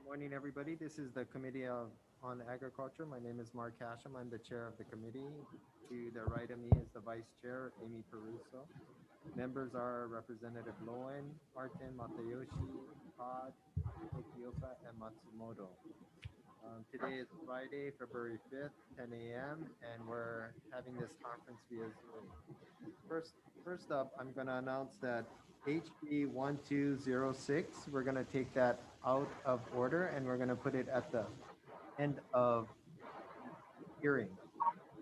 Morning, everybody. This is the on Agriculture. My name is Mark Hasham. I'm the chair of the committee. To the right of me is the vice chair, Amy Peruso. Members are Representative Lowen, Martin, Matayoshi, Todd, Tokioka, and Matsumoto. Today is Friday, February 5th, 10 a.m., and we're having this conference via Zoom. First up, I'm going to announce that HB 1206, we're going to take that out of order and we're going to put it at the end of hearing.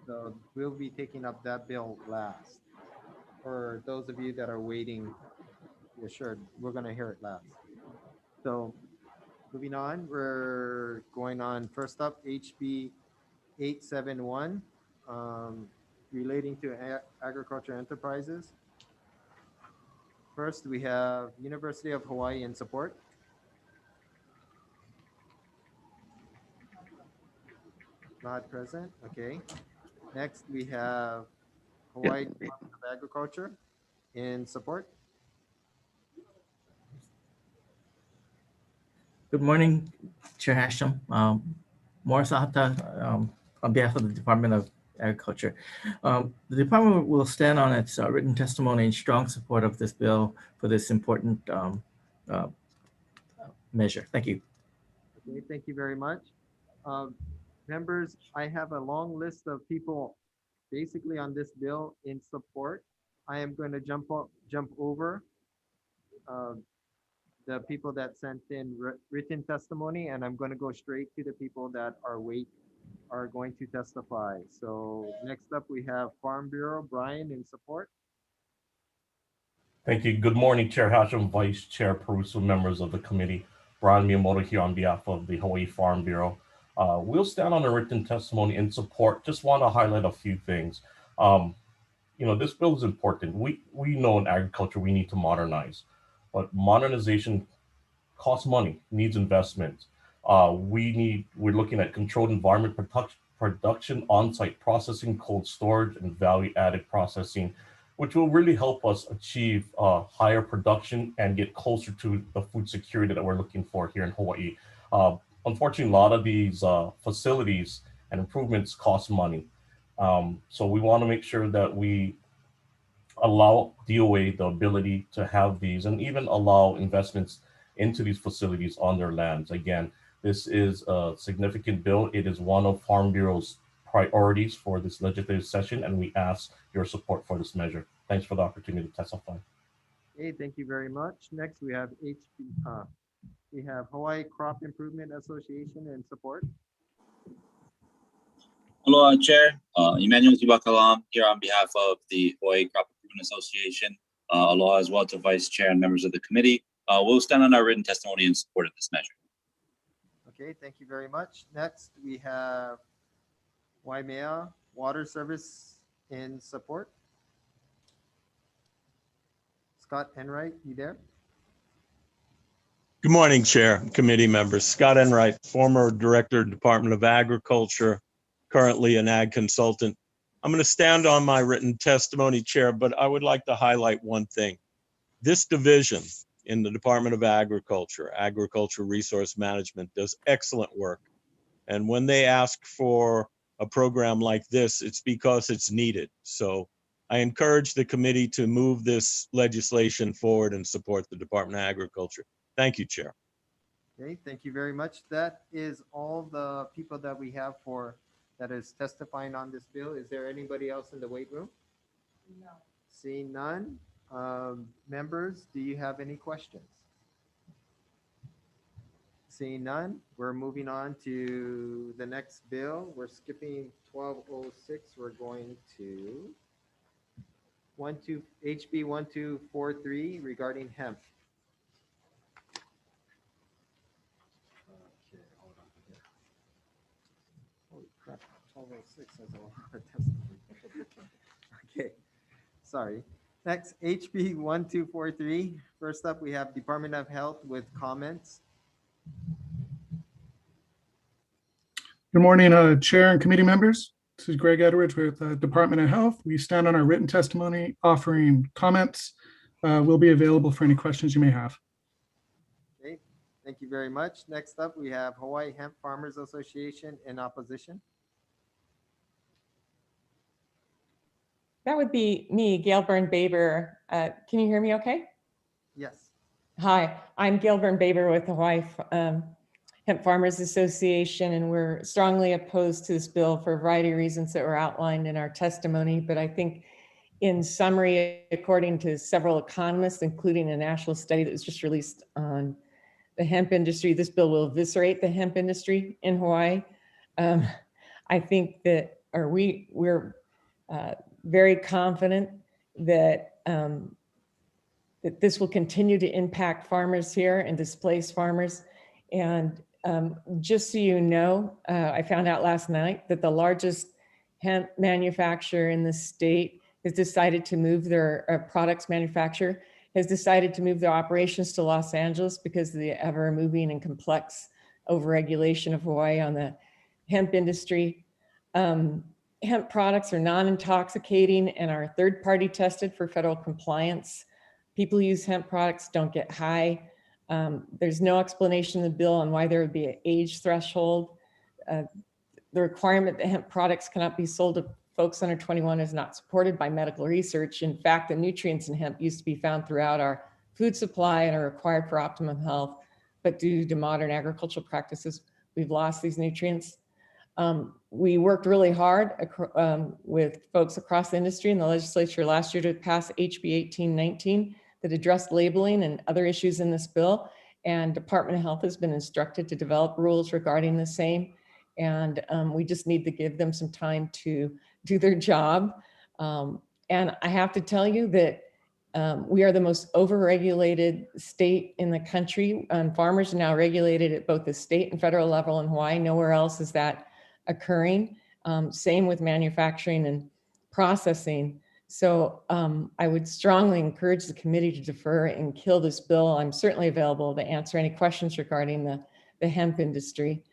So we'll be taking up that bill last. For those of you that are waiting, be assured, we're going to hear it last. So moving on, we're going on first up, HB 871, relating to agriculture enterprises. First, we have University of Hawaii in support. Not present, okay. Next, we have Hawaii Department of Agriculture in support. Good morning, Chair Hasham. Morris Ahata, on behalf of the Department of Agriculture. The department will stand on its written testimony in strong support of this bill for this important measure. Thank you. Okay, thank you very much. Members, I have a long list of people basically on this bill in support. I am going to jump over the people that sent in written testimony, and I'm going to go straight to the people that are going to testify. So next up, we have Farm Bureau, Brian in support. Thank you. Good morning, Chair Hasham, Vice Chair Peruso, members of the committee. Brian Miyamoto here on behalf of the Hawaii Farm Bureau. We'll stand on a written testimony in support. Just want to highlight a few things. This bill is important. We know in agriculture we need to modernize, but modernization costs money, needs investment. We're looking at controlled environment production, on-site processing, cold storage, and value-added processing, which will really help us achieve higher production and get closer to the food security that we're looking for here in Hawaii. Unfortunately, a lot of these facilities and improvements cost money. So we want to make sure that we allow DOA the ability to have these and even allow investments into these facilities on their lands. Again, this is a significant bill. It is one of Farm Bureau's priorities for this legislative session, and we ask your support for this measure. Thanks for the opportunity to testify. Okay, thank you very much. Next, we have Hawaii Crop Improvement Association in support. Aloha, Chair. Emmanuel Tibakalam here on behalf of the Hawaii Crop Improvement Association. Aloha as well to Vice Chair and members of the committee. We'll stand on our written testimony in support of this measure. Okay, thank you very much. Next, we have Waimea Water Service in support. Scott Enright, you there? Good morning, Chair, committee members. Scott Enright, former Director, Department of Agriculture, currently an ag consultant. I'm going to stand on my written testimony, Chair, but I would like to highlight one thing. This division in the Department of Agriculture, Agriculture Resource Management, does excellent work. And when they ask for a program like this, it's because it's needed. So I encourage the committee to move this legislation forward and support the Department of Agriculture. Thank you, Chair. Okay, thank you very much. That is all the people that we have that is testifying on this bill. Is there anybody else in the wait room? No. Seeing none. Members, do you have any questions? Seeing none, we're moving on to the next bill. We're skipping 1206. We're going to HB 1243 regarding hemp. Okay, hold on here. Holy crap, 1206 has a lot of testimony. Okay, sorry. Next, HB 1243. First up, we have Department of Health with comments. Good morning, Chair and committee members. This is Greg Edwards with Department of Health. We stand on our written testimony offering comments. Will be available for any questions you may have. Okay, Thank you very much. Next up, we have Hawaii Hemp Farmers Association in opposition. That would be me, Gail Byrne-Baber. Can you hear me okay? Yes. Hi, I'm Gail Byrne-Baber with the Hawaii Hemp Farmers Association, and we're strongly opposed to this bill for a variety of reasons that were outlined in our testimony. But I think in summary, according to several economists, including a national study that was just released on the hemp industry, this bill will eviscerate the hemp industry in Hawaii. I think that, or we're very confident that that this will continue to impact farmers here and displace farmers. And just so you know, I found out last night that the largest hemp manufacturer in the state has decided to move their products manufacturer has decided to move their operations to Los Angeles because of the ever moving and complex overregulation of Hawaii on the hemp industry. Hemp products are non-intoxicating and are third-party tested for federal compliance. People who use hemp products don't get high. There's no explanation in the bill on why there would be an age threshold. The requirement that hemp products cannot be sold to folks under 21 is not supported by medical research. In fact, the nutrients in hemp used to be found throughout our food supply and are required for optimum health, but due to modern agricultural practices, we've lost these nutrients. We worked really hard with folks across the industry in the legislature last year to pass HB 1819 that addressed labeling and other issues in this bill. And Department of Health has been instructed to develop rules regarding the same. And we just need to give them some time to do their job. And I have to tell you that we are the most overregulated state in the country. Farmers are now regulated at both the state and federal level in Hawaii. Nowhere else is that occurring. Same with manufacturing and processing. So I would strongly encourage the committee to defer and kill this bill. I'm certainly available to answer any questions regarding the hemp industry.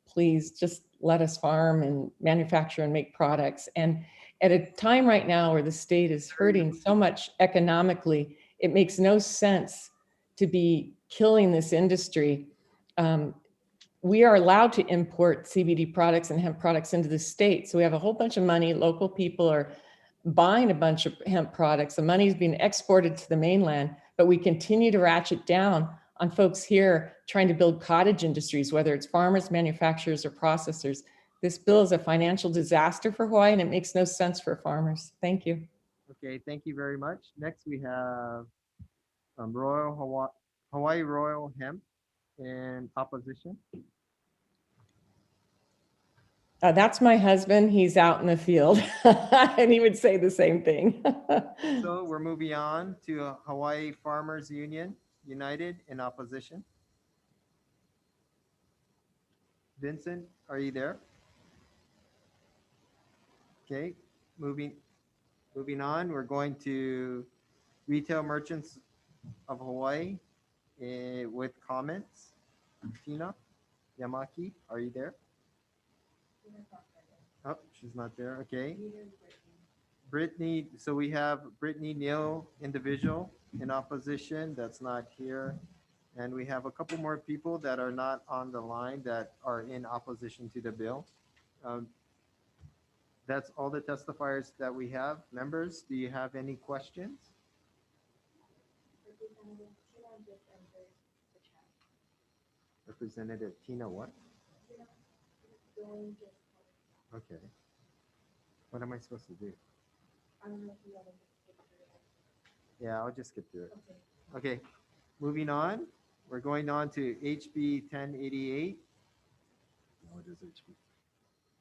Please just let us farm and manufacture and make products. And at a time right now where the state is hurting so much economically, it makes no sense to be killing this industry. We are allowed to import CBD products and hemp products into the state. So we have a whole bunch of money. Local people are buying a bunch of hemp products. The money is being exported to the mainland, but we continue to ratchet down on folks here trying to build cottage industries, whether it's farmers, manufacturers, or processors. This bill is a financial disaster for Hawaii, and it makes no sense for farmers. Thank you. Okay, thank you very much. Next, we have Hawaii Royal Hemp in opposition. That's my husband. He's out in the field, and he would say the same thing. So we're moving on to Hawaii Farmers Union United in opposition. Vincent, are you there? Okay, moving on, we're going to Retail Merchants of Hawaii with comments. Tina Yamaki, are you there? Oh, she's not there. Okay. Brittany, so we have Brittany Neal, individual in opposition, that's not here. And we have a couple more people that are not on the line that are in opposition to the bill. That's all the testifiers that we have. Members, do you have any questions? Representative Tina what? Okay. What am I supposed to do? Yeah, I'll just skip through it. Okay, moving on. We're going on to HB 1088. What is HB?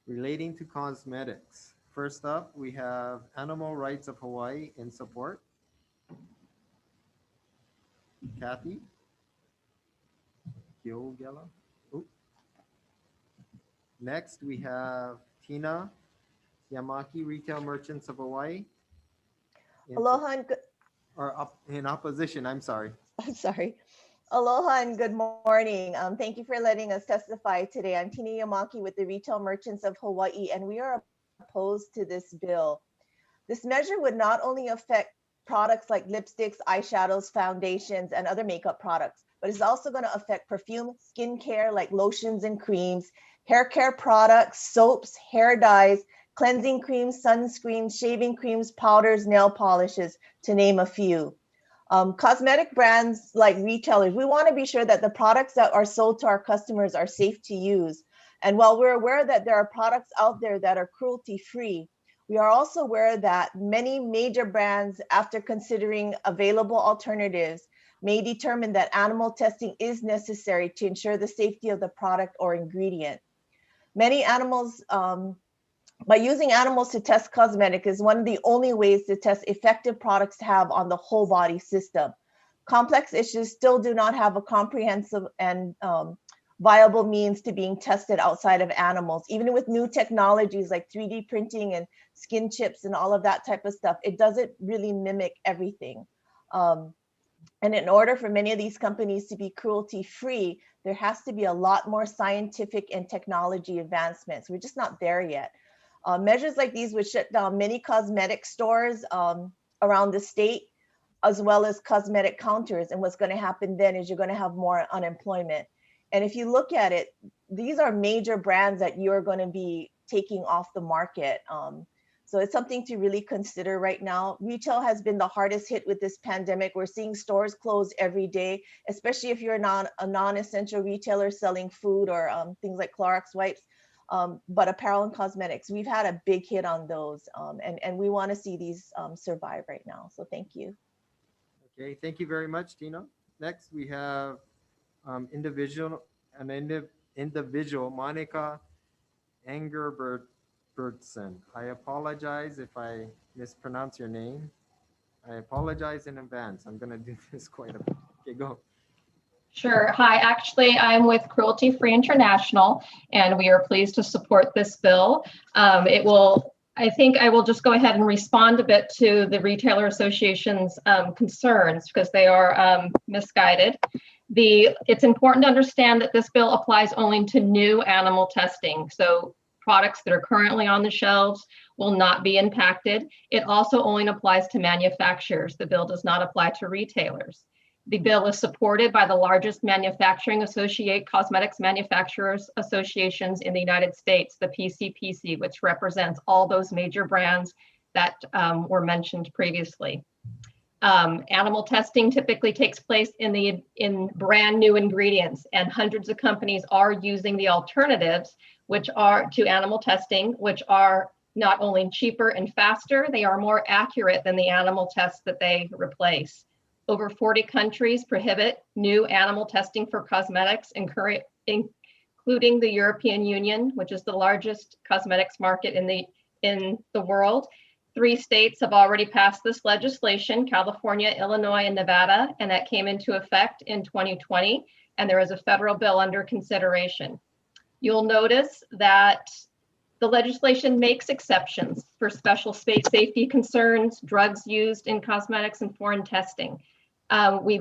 Relating to cosmetics. First up, we have Animal Rights of Hawaii in support. Kathy Kiogela. Next, we have Tina Yamaki, Retail Merchants of Hawaii. Aloha and good. Or in opposition, I'm sorry. I'm sorry. Aloha and good morning. Thank you for letting us testify today. I'm Tina Yamaki with the Retail Merchants of Hawaii, and we are opposed to this bill. This measure would not only affect products like lipsticks, eyeshadows, foundations, and other makeup products. But it's also going to affect perfume, skincare like lotions and creams, hair care products, soaps, hair dyes, cleansing creams, sunscreens, shaving creams, powders, nail polishes, to name a few. Cosmetic brands like retailers, we want to be sure that the products that are sold to our customers are safe to use. And while we're aware that there are products out there that are cruelty-free, we are also aware that many major brands, after considering available alternatives, may determine that animal testing is necessary to ensure the safety of the product or ingredient. Many animals, by using animals to test cosmetic is one of the only ways to test effective products to have on the whole body system. Complex issues still do not have a comprehensive and viable means to being tested outside of animals. Even with new technologies like 3D printing and skin chips and all of that type of stuff, it doesn't really mimic everything. And in order for many of these companies to be cruelty-free, there has to be a lot more scientific and technology advancements. We're just not there yet. Measures like these would shut down many cosmetic stores around the state, as well as cosmetic counters. And what's going to happen then is you're going to have more unemployment. And if you look at it, these are major brands that you're going to be taking off the market. So it's something to really consider right now. Retail has been the hardest hit with this pandemic. We're seeing stores close every day, especially if you're not a non-essential retailer selling food or things like Clorox wipes. But apparel and cosmetics, we've had a big hit on those, and we want to see these survive right now. So thank you. Okay, thank you very much, Tina. Next, we have individual, Monica Angerbertson. I apologize if I mispronounce your name. I apologize in advance. I'm gonna do this quite a bit. Okay, go. Sure. Hi, actually, I'm with Cruelty Free International, and we are pleased to support this bill. I think I will just go ahead and respond a bit to the Retailer Association's concerns, because they are misguided. It's important to understand that this bill applies only to new animal testing. So products that are currently on the shelves will not be impacted. It also only applies to manufacturers. The bill does not apply to retailers. The bill is supported by the largest cosmetics manufacturers associations in the United States, the PCPC, which represents all those major brands that were mentioned previously. Animal testing typically takes place in brand new ingredients, and hundreds of companies are using the alternatives, which are to animal testing, which are not only cheaper and faster, they are more accurate than the animal tests that they replace. Over 40 countries prohibit new animal testing for cosmetics, including the European Union, which is the largest cosmetics market in the world. 3 states have already passed this legislation: California, Illinois, and Nevada, and that came into effect in 2020, and there is a federal bill under consideration. You'll notice that the legislation makes exceptions for special safety concerns, drugs used in cosmetics, and foreign testing. We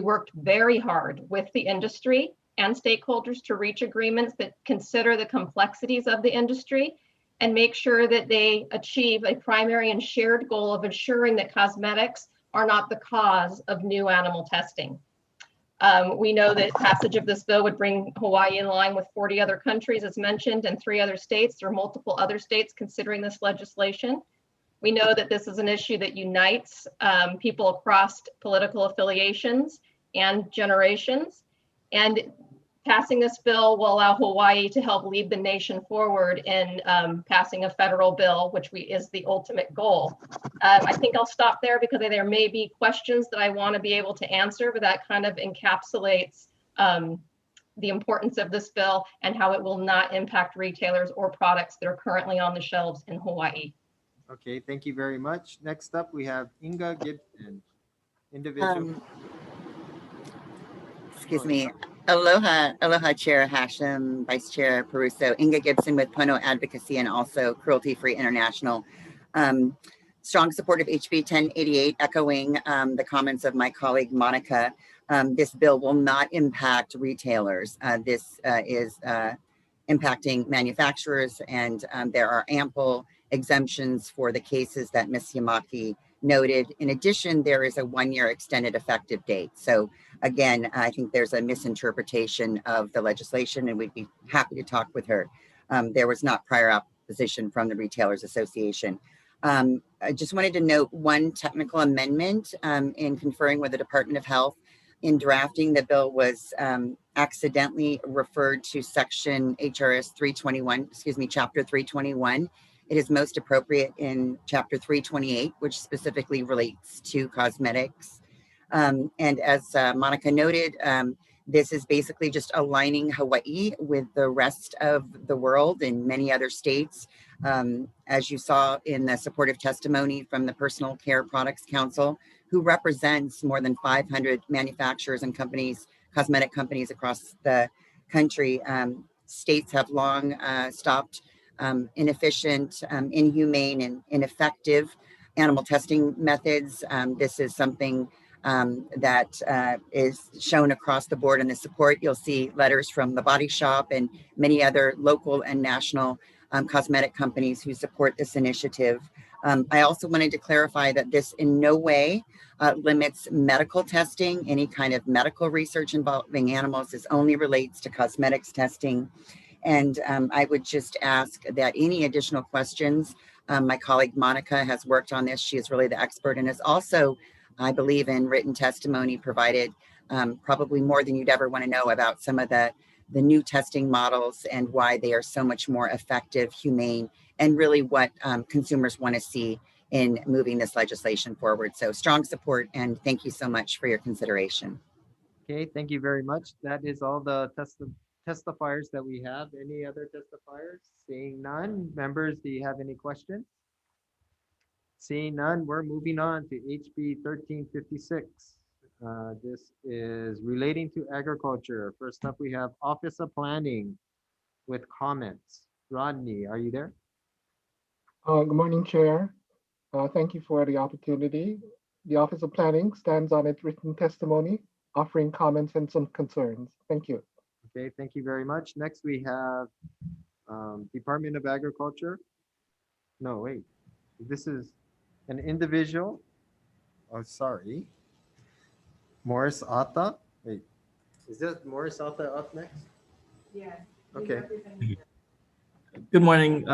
worked very hard with the industry and stakeholders to reach agreements that consider the complexities of the industry and make sure that they achieve a primary and shared goal of ensuring that cosmetics are not the cause of new animal testing. We know that passage of this bill would bring Hawaii in line with 40 other countries, as mentioned, and 3 other states. There are multiple other states considering this legislation. We know that this is an issue that unites people across political affiliations and generations. And passing this bill will allow Hawaii to help lead the nation forward in passing a federal bill, which is the ultimate goal. I think I'll stop there because there may be questions that I want to be able to answer, but that kind of encapsulates the importance of this bill and how it will not impact retailers or products that are currently on the shelves in Hawaii. Okay, thank you very much. Next up, we have Inga Gibson, individual. Excuse me. Aloha, Chair Hashem, Vice Chair Peruso. Inga Gibson with Pono Advocacy and also Cruelty Free International. Strong support of HB 1088, echoing the comments of my colleague Monica. This bill will not impact retailers. This is impacting manufacturers, and there are ample exemptions for the cases that Ms. Yamaki noted. In addition, there is a 1-year extended effective date. So again, I think there's a misinterpretation of the legislation, and we'd be happy to talk with her. There was not prior opposition from the Retailers Association. I just wanted to note one technical amendment in conferring with the Department of Health. In drafting, the bill was accidentally referred to section HRS 321, chapter 321. It is most appropriate in chapter 328, which specifically relates to cosmetics. And as Monica noted, this is basically just aligning Hawaii with the rest of the world and many other states. As you saw in the supportive testimony from the Personal Care Products Council, who represents more than 500 manufacturers and companies, cosmetic companies across the country, states have long stopped inefficient, inhumane, and ineffective animal testing methods. This is something that is shown across the board in the support. You'll see letters from the Body Shop and many other local and national cosmetic companies who support this initiative. I also wanted to clarify that this in no way limits medical testing. Any kind of medical research involving animals is only relates to cosmetics testing. And I would just ask that any additional questions, my colleague Monica has worked on this. She is really the expert and is also, I believe, in written testimony provided probably more than you'd ever want to know about some of the new testing models and why they are so much more effective, humane, and really what consumers want to see in moving this legislation forward. So strong support, and thank you so much for your consideration. Okay, thank you very much. That is all the testifiers that we have. Any other testifiers? Seeing none. Members, do you have any questions? Seeing none, we're moving on to HB 1356. This is relating to agriculture. First up, we have Office of Planning with comments. Rodney, are you there? Good morning, Chair. Thank you for the opportunity. The Office of Planning stands on its written testimony, offering comments and some concerns. Thank you. Okay, thank you very much. Next, we have Department of Agriculture. No, wait. This is an individual. Oh, sorry. Morris Atta. Wait, is that Morris Atta up next? Yes. Okay. Good morning.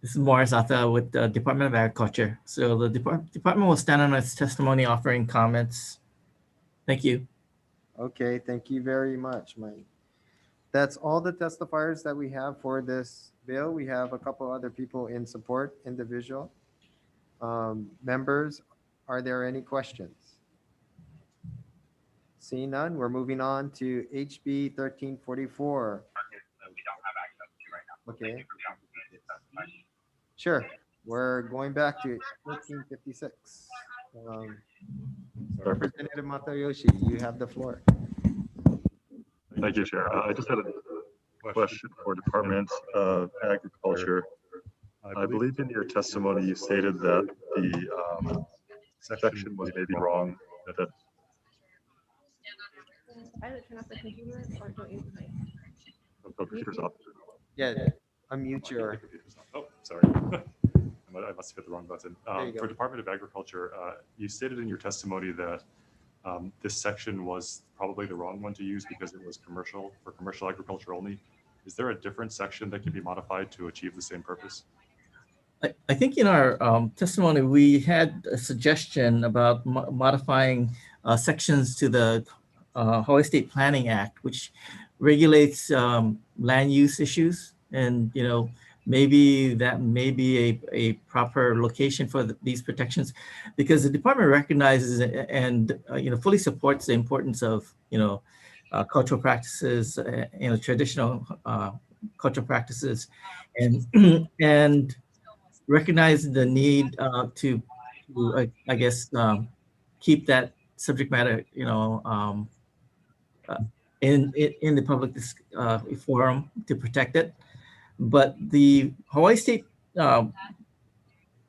This is Morris Atta with the Department of Agriculture. So the department will stand on its testimony offering comments. Thank you. Okay, thank you very much, Mike. That's all the testifiers that we have for this bill. We have a couple other people in support, individual. Members, are there any questions? Seeing none, we're moving on to HB 1344. Okay. Sure. We're going back to 1356. Representative Matayoshi, you have the floor. Thank you, Chair. I just had a question for Department of Agriculture. I believe in your testimony you stated that the section was maybe wrong. That Either turn off the computer or don't use the mic. the computer's off. Yeah, unmute your. Oh, sorry. I must have hit the wrong button. For Department of Agriculture, you stated in your testimony that this section was probably the wrong one to use because it was for commercial agriculture only. Is there a different section that can be modified to achieve the same purpose? I think in our testimony, we had a suggestion about modifying sections to the Hawaii State Planning Act, which regulates land use issues. And, maybe that may be a proper location for these protections, because the department recognizes and, fully supports the importance of, cultural practices, traditional cultural practices, and recognize the need to I guess, keep that subject matter, in the public forum to protect it. But the Hawaii State, the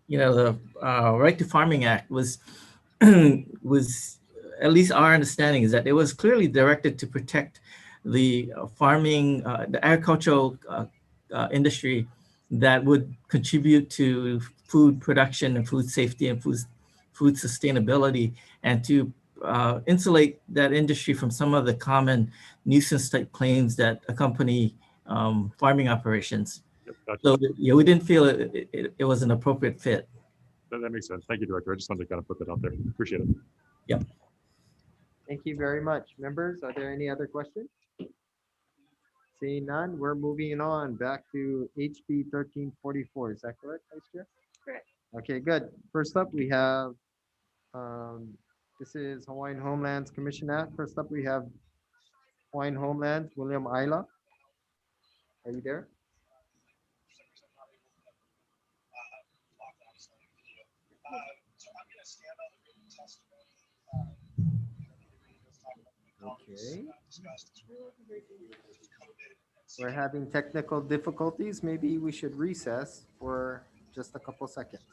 Right to Farming Act was at least our understanding is that it was clearly directed to protect the farming, the agricultural industry that would contribute to food production and food safety and food sustainability and to insulate that industry from some of the common nuisance type claims that accompany farming operations. Yep, gotcha. So yeah, we didn't feel it was an appropriate fit. That makes sense. Thank you, Director. I just wanted to kind of put that out there. Appreciate it. Yep. Thank you very much. Members, are there any other questions? Seeing none, we're moving on back to HB 1344. Is that correct, Vice Chair? Correct. Okay, good. First up, we have, this is Hawaiian Homelands Commission Act. First up, we have Hawaiian Homelands, William Ayla. Are you there? Okay. We're having technical difficulties. Maybe we should recess for just a couple seconds.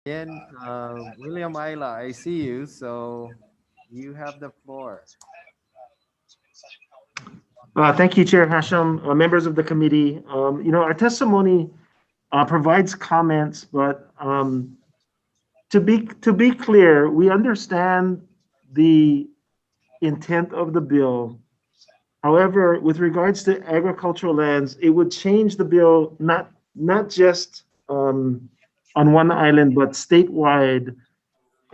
Again, William Ayla, I see you, so you have the floor. Thank you, Chair Hashem, members of the committee. Our testimony provides comments, but to be clear, we understand the intent of the bill. However, with regards to agricultural lands, it would change the bill not just on one island, but statewide,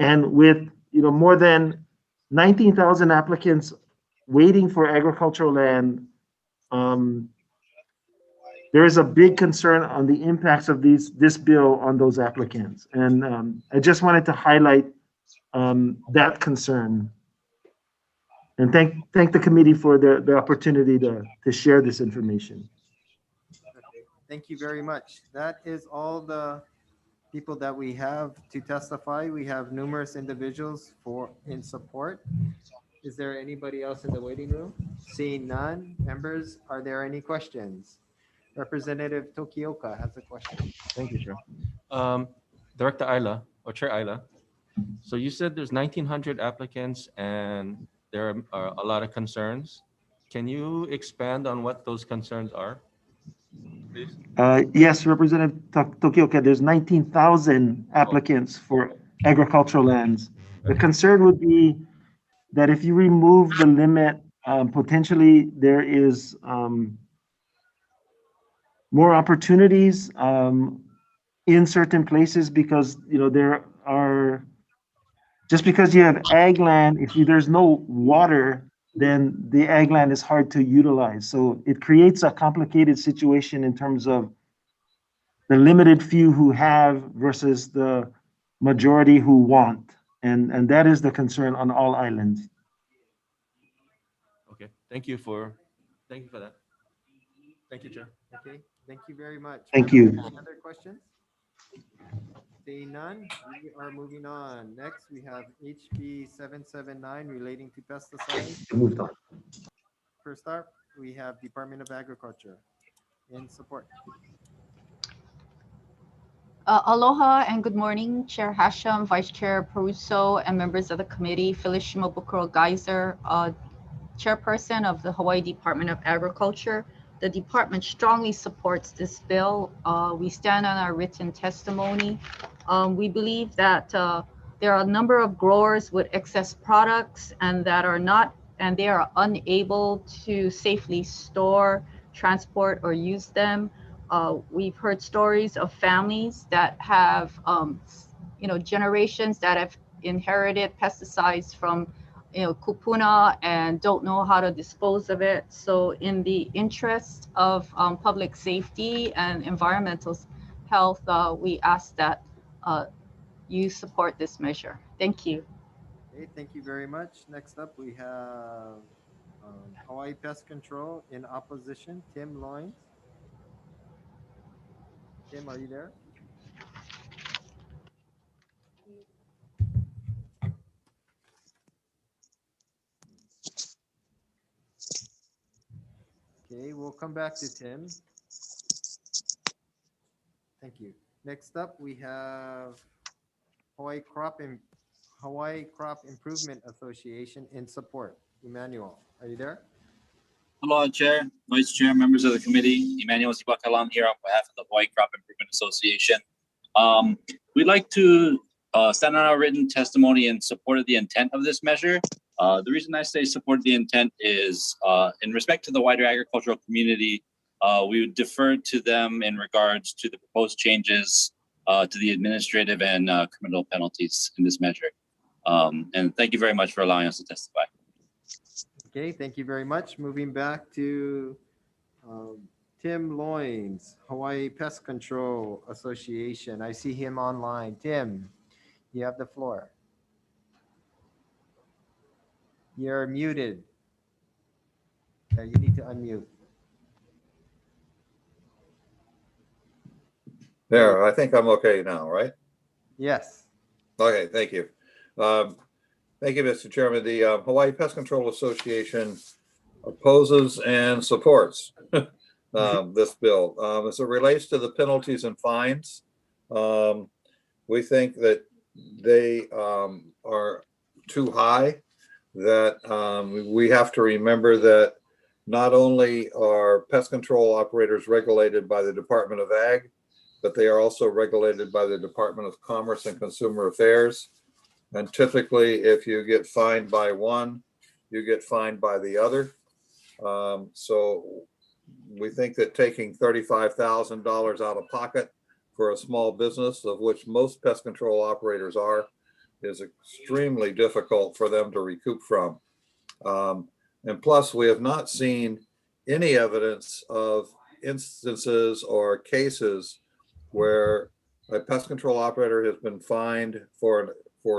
and with more than 19,000 applicants waiting for agricultural land. There is a big concern on the impacts of this bill on those applicants, and I just wanted to highlight that concern. And thank the committee for the opportunity to share this information. Okay, thank you very much. That is all the people that we have to testify. We have numerous individuals in support. Is there anybody else in the waiting room? Seeing none, members, are there any questions? Representative Tokioka has a question. Thank you, Chair. Director Ayla, or Chair Ayla, so you said there's 1,900 applicants and there are a lot of concerns. Can you expand on what those concerns are, please? Yes, Representative Tokioka, there's 19,000 applicants for agricultural lands. The concern would be that if you remove the limit, potentially there is more opportunities in certain places because there are, just because you have ag land, if there's no water, then the ag land is hard to utilize. So it creates a complicated situation in terms of the limited few who have versus the majority who want. And that is the concern on all islands. Okay, thank you for that. Thank you, Chair. Okay, thank you very much. Thank you. Any other questions? Seeing none, we are moving on. Next, we have HB 779 relating to pesticides. Moved on. First up, we have Department of Agriculture in support. Aloha and good morning, Chair Hashem, Vice Chair Peruso, and members of the committee. Phyllis Shimabukuro Geyser, Chairperson of the Hawaii Department of Agriculture. The department strongly supports this bill. We stand on our written testimony. We believe that there are a number of growers with excess products and they are unable to safely store, transport, or use them. We've heard stories of families that have, generations that have inherited pesticides from kupuna and don't know how to dispose of it. So in the interest of public safety and environmental health, we ask that you support this measure. Thank you. Okay, thank you very much. Next up, we have Hawaii Pest Control in opposition, Tim Loins. Tim, are you there? Okay, we'll come back to Tim. Thank you. Next up, we have Hawaii Crop Improvement Association in support. Emmanuel, are you there? Aloha, Chair, Vice Chair, members of the committee. Emmanuel Sibakalam here on behalf of the Hawaii Crop Improvement Association. We'd like to stand on our written testimony in support of the intent of this measure. The reason I say support the intent is in respect to the wider agricultural community, we would defer to them in regards to the proposed changes to the administrative and criminal penalties in this measure. And thank you very much for allowing us to testify. Okay, thank you very much. Moving back to Tim Loins, Hawaii Pest Control Association. I see him online. Tim, you have the floor. You're muted. Yeah, you need to unmute. There, I think I'm okay now, right? Yes. Okay, thank you. Thank you, Mr. Chairman. The Hawaii Pest Control Association opposes and supports this bill. As it relates to the penalties and fines, we think that they are too high, that we have to remember that not only are pest control operators regulated by the Department of Ag, but they are also regulated by the Department of Commerce and Consumer Affairs. And typically, if you get fined by one, you get fined by the other. So we think that taking $35,000 out of pocket for a small business, of which most pest control operators are, is extremely difficult for them to recoup from. And plus, we have not seen any evidence of instances or cases where a pest control operator has been fined for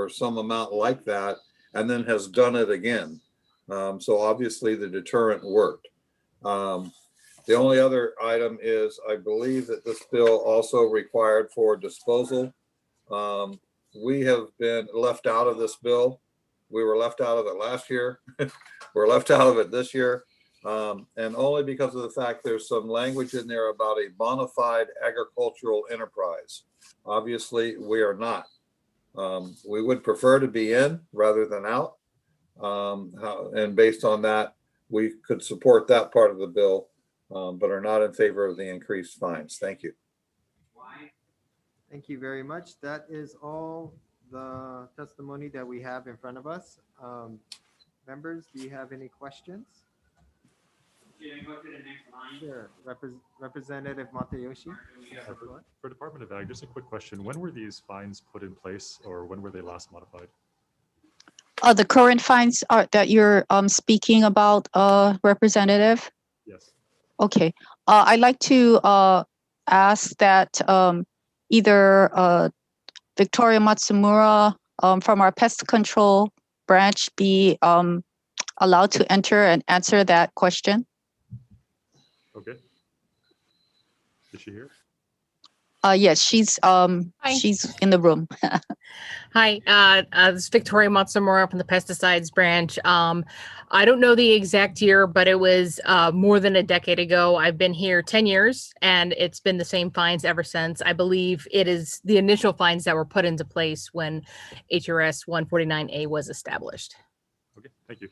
some amount like that and then has done it again. So obviously the deterrent worked. The only other item is, I believe that this bill also required for disposal. We have been left out of this bill. We were left out of it last year. We're left out of it this year. And only because of the fact there's some language in there about a bona fide agricultural enterprise. Obviously, we are not. We would prefer to be in rather than out. And based on that, we could support that part of the bill, but are not in favor of the increased fines. Thank you. Thank you very much. That is all the testimony that we have in front of us. Members, do you have any questions? Sure. Representative Matayoshi. For Department of Ag, just a quick question. When were these fines put in place, or when were they last modified? The current fines are that you're speaking about, Representative? Yes. Okay. I'd like to ask that either Victoria Matsumura from our pest control branch be allowed to enter and answer that question. Okay. Is she here? Yes, she's in the room. Hi, this is Victoria Matsumura from the pesticides branch. I don't know the exact year, but it was more than a decade ago. I've been here 10 years and it's been the same fines ever since. I believe it is the initial fines that were put into place when HRS 149A was established. Okay, thank you.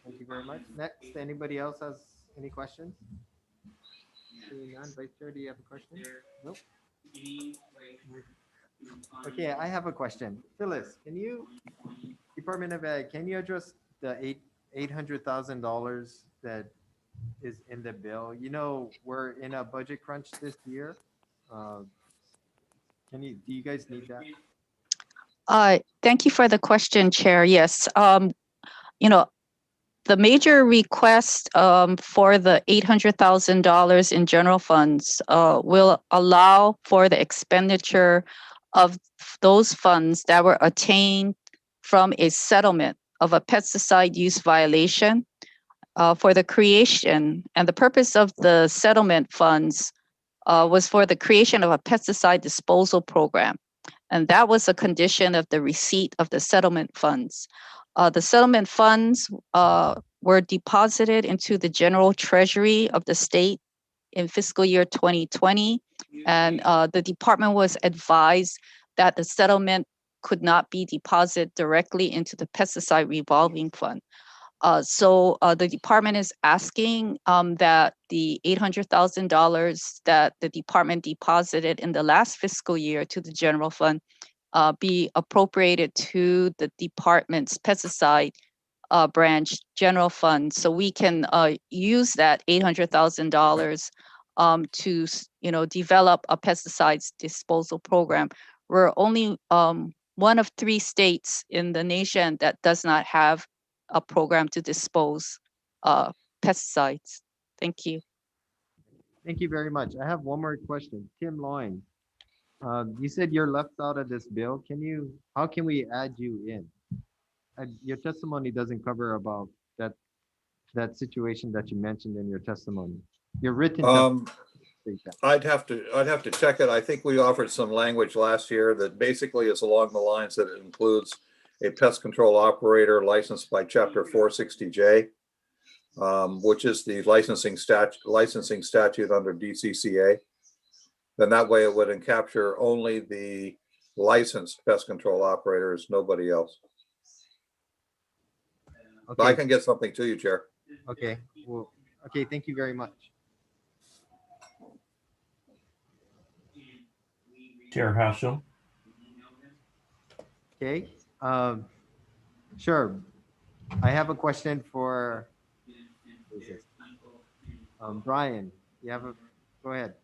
Thank you very much. Next, anybody else has any questions? Seeing none. Vice Chair, do you have a question? Nope. Okay, I have a question. Phyllis, can you, Department of Ag, can you address the $800,000 that is in the bill? You know, we're in a budget crunch this year. Do you guys need that? Thank you for the question, Chair. Yes, you know, the major request for the $800,000 in general funds will allow for the expenditure of those funds that were attained from a settlement of a pesticide use violation for the creation, and the purpose of the settlement funds was for the creation of a pesticide disposal program. And that was a condition of the receipt of the settlement funds. The settlement funds were deposited into the general treasury of the state in fiscal year 2020. And the department was advised that the settlement could not be deposited directly into the pesticide revolving fund. So the department is asking that the $800,000 that the department deposited in the last fiscal year to the general fund be appropriated to the department's pesticide branch general fund, so we can use that $800,000 to develop a pesticides disposal program. We're only one of 3 states in the nation that does not have a program to dispose pesticides. Thank you. Thank you very much. I have one more question. Tim Loyne, you said you're left out of this bill. How can we add you in? Your testimony doesn't cover about that situation that you mentioned in your testimony. Your written testimony. I'd have to check it. I think we offered some language last year that basically is along the lines that it includes a pest control operator licensed by Chapter 460J, which is the licensing statute under DCCA. Then that way it would capture only the licensed pest control operators, nobody else. Okay. But I can get something to you, Chair. Okay. Well, okay. Thank you very much. Chair Hashem. Okay. Sure. I have a question for Brian. Go ahead.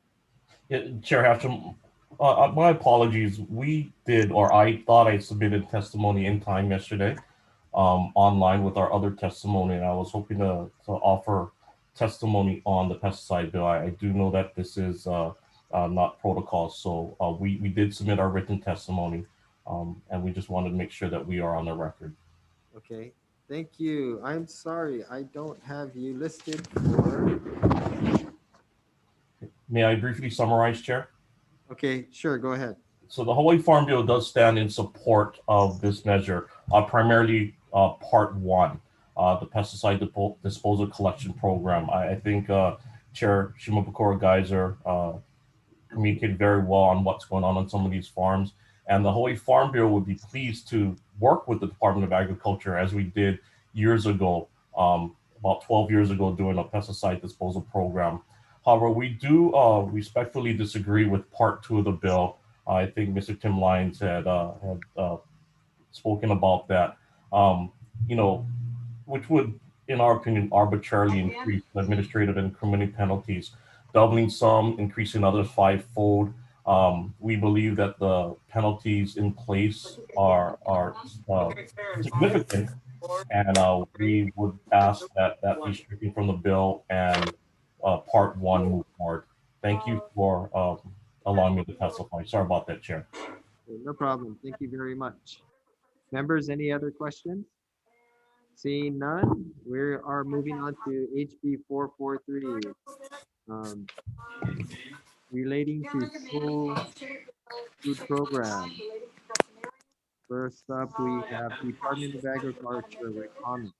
Yeah, Chair Hashem, my apologies. I thought I submitted testimony in time yesterday online with our other testimony, and I was hoping to offer testimony on the pesticide bill. I do know that this is not protocol, so we did submit our written testimony, and we just wanted to make sure that we are on the record. Okay, thank you. I'm sorry, I don't have you listed for. May I briefly summarize, Chair? Okay, sure, go ahead. So the Hawaii Farm Bill does stand in support of this measure, primarily Part 1, the pesticide disposal collection program. I think Chair Shimabukuro Geyser communicated very well on what's going on some of these farms. And the Hawaii Farm Bureau would be pleased to work with the Department of Agriculture, as we did years ago, about 12 years ago, doing a pesticide disposal program. However, we do respectfully disagree with Part 2 of the bill. I think Mr. Tim Lyons had spoken about that, which would, in our opinion, arbitrarily increase administrative and criminal penalties, doubling some, increasing others 5-fold. We believe that the penalties in place are significant, and we would ask that be stricken from the bill and Part 1 move forward. Thank you for allowing me to testify. Sorry about that, Chair. No problem. Thank you very much. Members, any other questions? Seeing none, we are moving on to HB 443, relating to school food program. First up, we have Department of Agriculture with comments.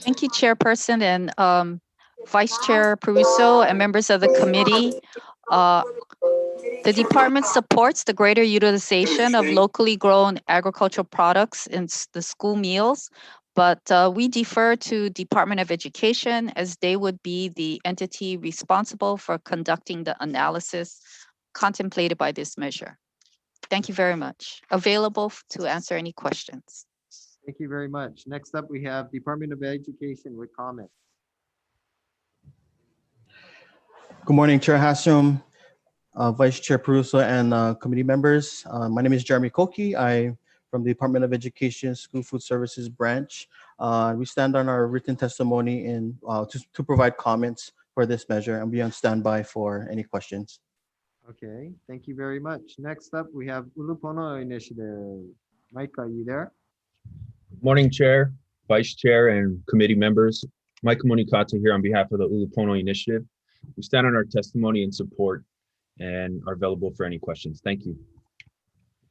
Thank you, Chairperson and Vice Chair Peruso and members of the committee. The department supports the greater utilization of locally grown agricultural products in the school meals, but we defer to Department of Education, as they would be the entity responsible for conducting the analysis contemplated by this measure. Thank you very much. Available to answer any questions. Thank you very much. Next up, we have Department of Education with comments. Good morning, Chair Hashem, Vice Chair Peruso and committee members. My name is Jeremy Koki. I'm from the Department of Education School Food Services branch. We stand on our written testimony to provide comments for this measure and be on standby for any questions. Okay, thank you very much. Next up, we have Ulupono Initiative. Mike, are you there? Morning, Chair, Vice Chair, and committee members. Mike Monikata here on behalf of the Ulupono Initiative. We stand on our testimony and support and are available for any questions. Thank you.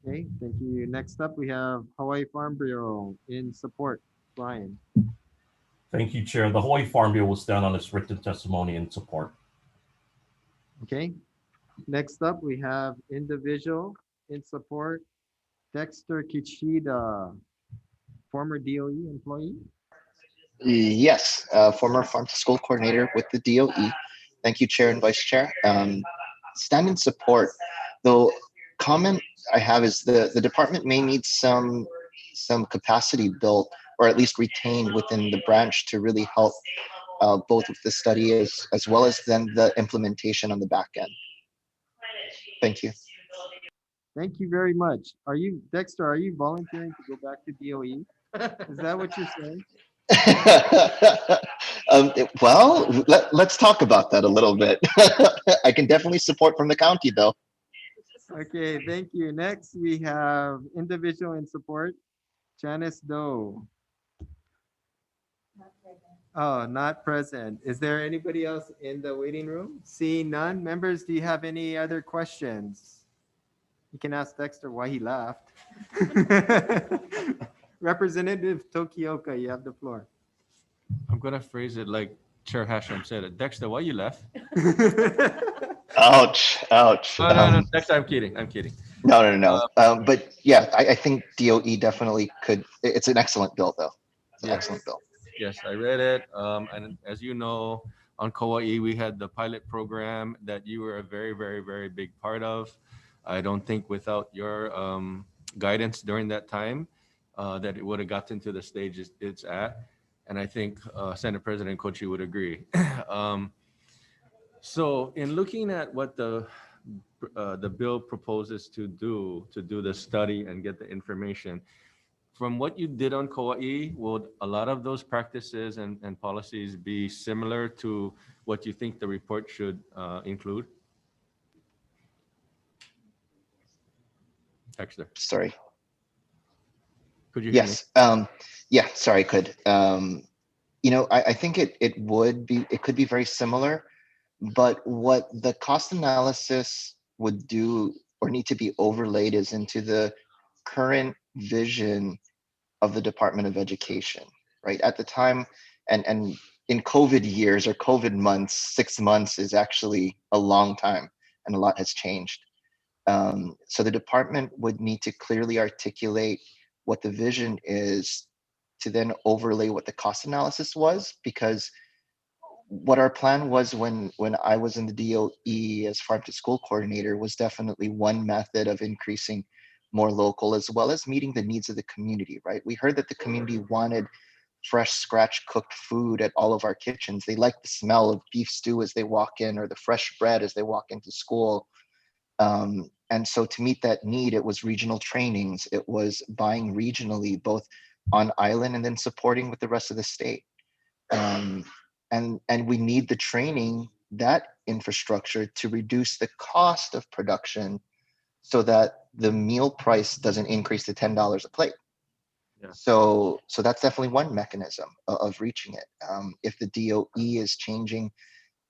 Okay, thank you. Next up, we have Hawaii Farm Bureau in support. Brian. Thank you, Chair. The Hawaii Farm Bureau will stand on its written testimony and support. Okay. Next up, we have individual in support. Dexter Kichida, former DOE employee. Yes, former farm to school coordinator with the DOE. Thank you, Chair and Vice Chair. Stand in support. The comment I have is the department may need some capacity built or at least retained within the branch to really help both with the study as well as then the implementation on the back end. Thank you. Thank you very much. Dexter, are you volunteering to go back to DOE? Is that what you're saying? Well, let's talk about that a little bit. I can definitely support from the county though. Okay, thank you. Next, we have individual in support, Janice Doe. Oh, not present. Is there anybody else in the waiting room? Seeing none. Members, do you have any other questions? You can ask Dexter why he left. Representative Tokioka, you have the floor. I'm going to phrase it like Chair Hashem said it. Dexter, why you left? Ouch, ouch. No, Dexter, I'm kidding. I'm kidding. No. But yeah, I think DOE definitely could. It's an excellent bill, though. It's an excellent bill. Yes, I read it. And as you know, on Kauai, we had the pilot program that you were a very, very, very big part of. I don't think without your guidance during that time that it would have gotten to the stage it's at. And I think Senate President Kochi would agree. So in looking at what the bill proposes to do the study and get the information, from what you did on Kauai, would a lot of those practices and policies be similar to what you think the report should include? Dexter. Sorry. Could you hear Yes. Yeah, sorry, I could. I think it could be very similar, but what the cost analysis would do or need to be overlaid is into the current vision of the Department of Education, right? At the time, and in COVID years or COVID months, 6 months is actually a long time and a lot has changed. So the department would need to clearly articulate what the vision is to then overlay what the cost analysis was, because what our plan was when I was in the DOE as farm to school coordinator was definitely one method of increasing more local as well as meeting the needs of the community, right? We heard that the community wanted fresh scratch cooked food at all of our kitchens. They like the smell of beef stew as they walk in or the fresh bread as they walk into school. And so to meet that need, it was regional trainings. It was buying regionally, both on island and then supporting with the rest of the state. And we need the training, that infrastructure to reduce the cost of production so that the meal price doesn't increase to $10 a plate. Yeah. So that's definitely one mechanism of reaching it. If the DOE is changing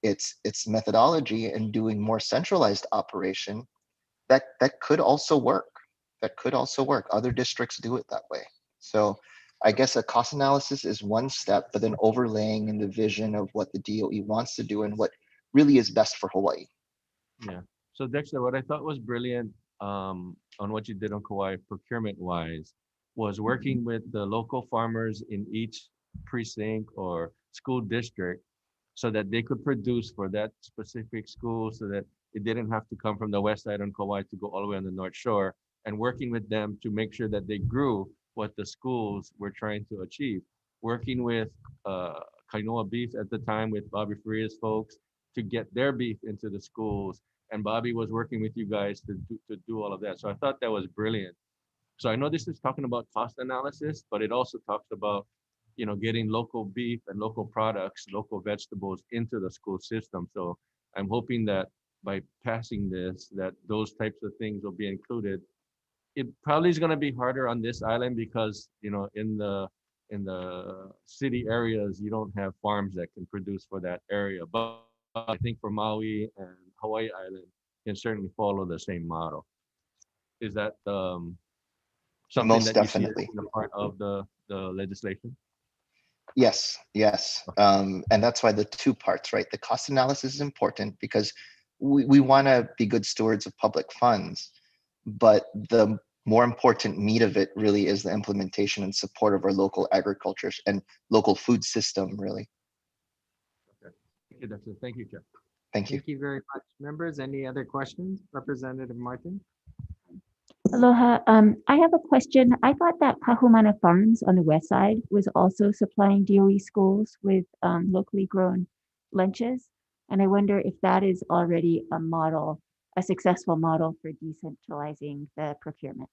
its methodology and doing more centralized operation, that could also work. That could also work. Other districts do it that way. So I guess a cost analysis is one step, but then overlaying in the vision of what the DOE wants to do and what really is best for Hawaii. Yeah. So Dexter, what I thought was brilliant on what you did on Kauai procurement wise was working with the local farmers in each precinct or school district so that they could produce for that specific school, so that it didn't have to come from the west side on Kauai to go all the way on the North Shore, and working with them to make sure that they grew what the schools were trying to achieve. Working with Kainoa Beef at the time with Bobby Faria's folks to get their beef into the schools and Bobby was working with you guys to do all of that. So I thought that was brilliant. So I know this is talking about cost analysis, but it also talks about, you know, getting local beef and local products, local vegetables into the school system. So I'm hoping that by passing this, that those types of things will be included. It probably is going to be harder on this island because, you know, in the city areas, you don't have farms that can produce for that area. But I think for Maui and Hawaii Island can certainly follow the same model. Is that something Most that you see definitely. as a part of the legislation? Yes, yes. And that's why the two parts, right? The cost analysis is important because we want to be good stewards of public funds, but the more important meat of it really is the implementation and support of our local agriculture and local food system, really. Okay. Thank you, Dexter. Thank you, Jeff. Thank you. Thank you very much. Members, any other questions? Representative Martin? Aloha. I have a question. I thought that Kahumana Farms on the west side was also supplying DOE schools with locally grown lunches. And I wonder if that is already a model, a successful model for decentralizing the procurement.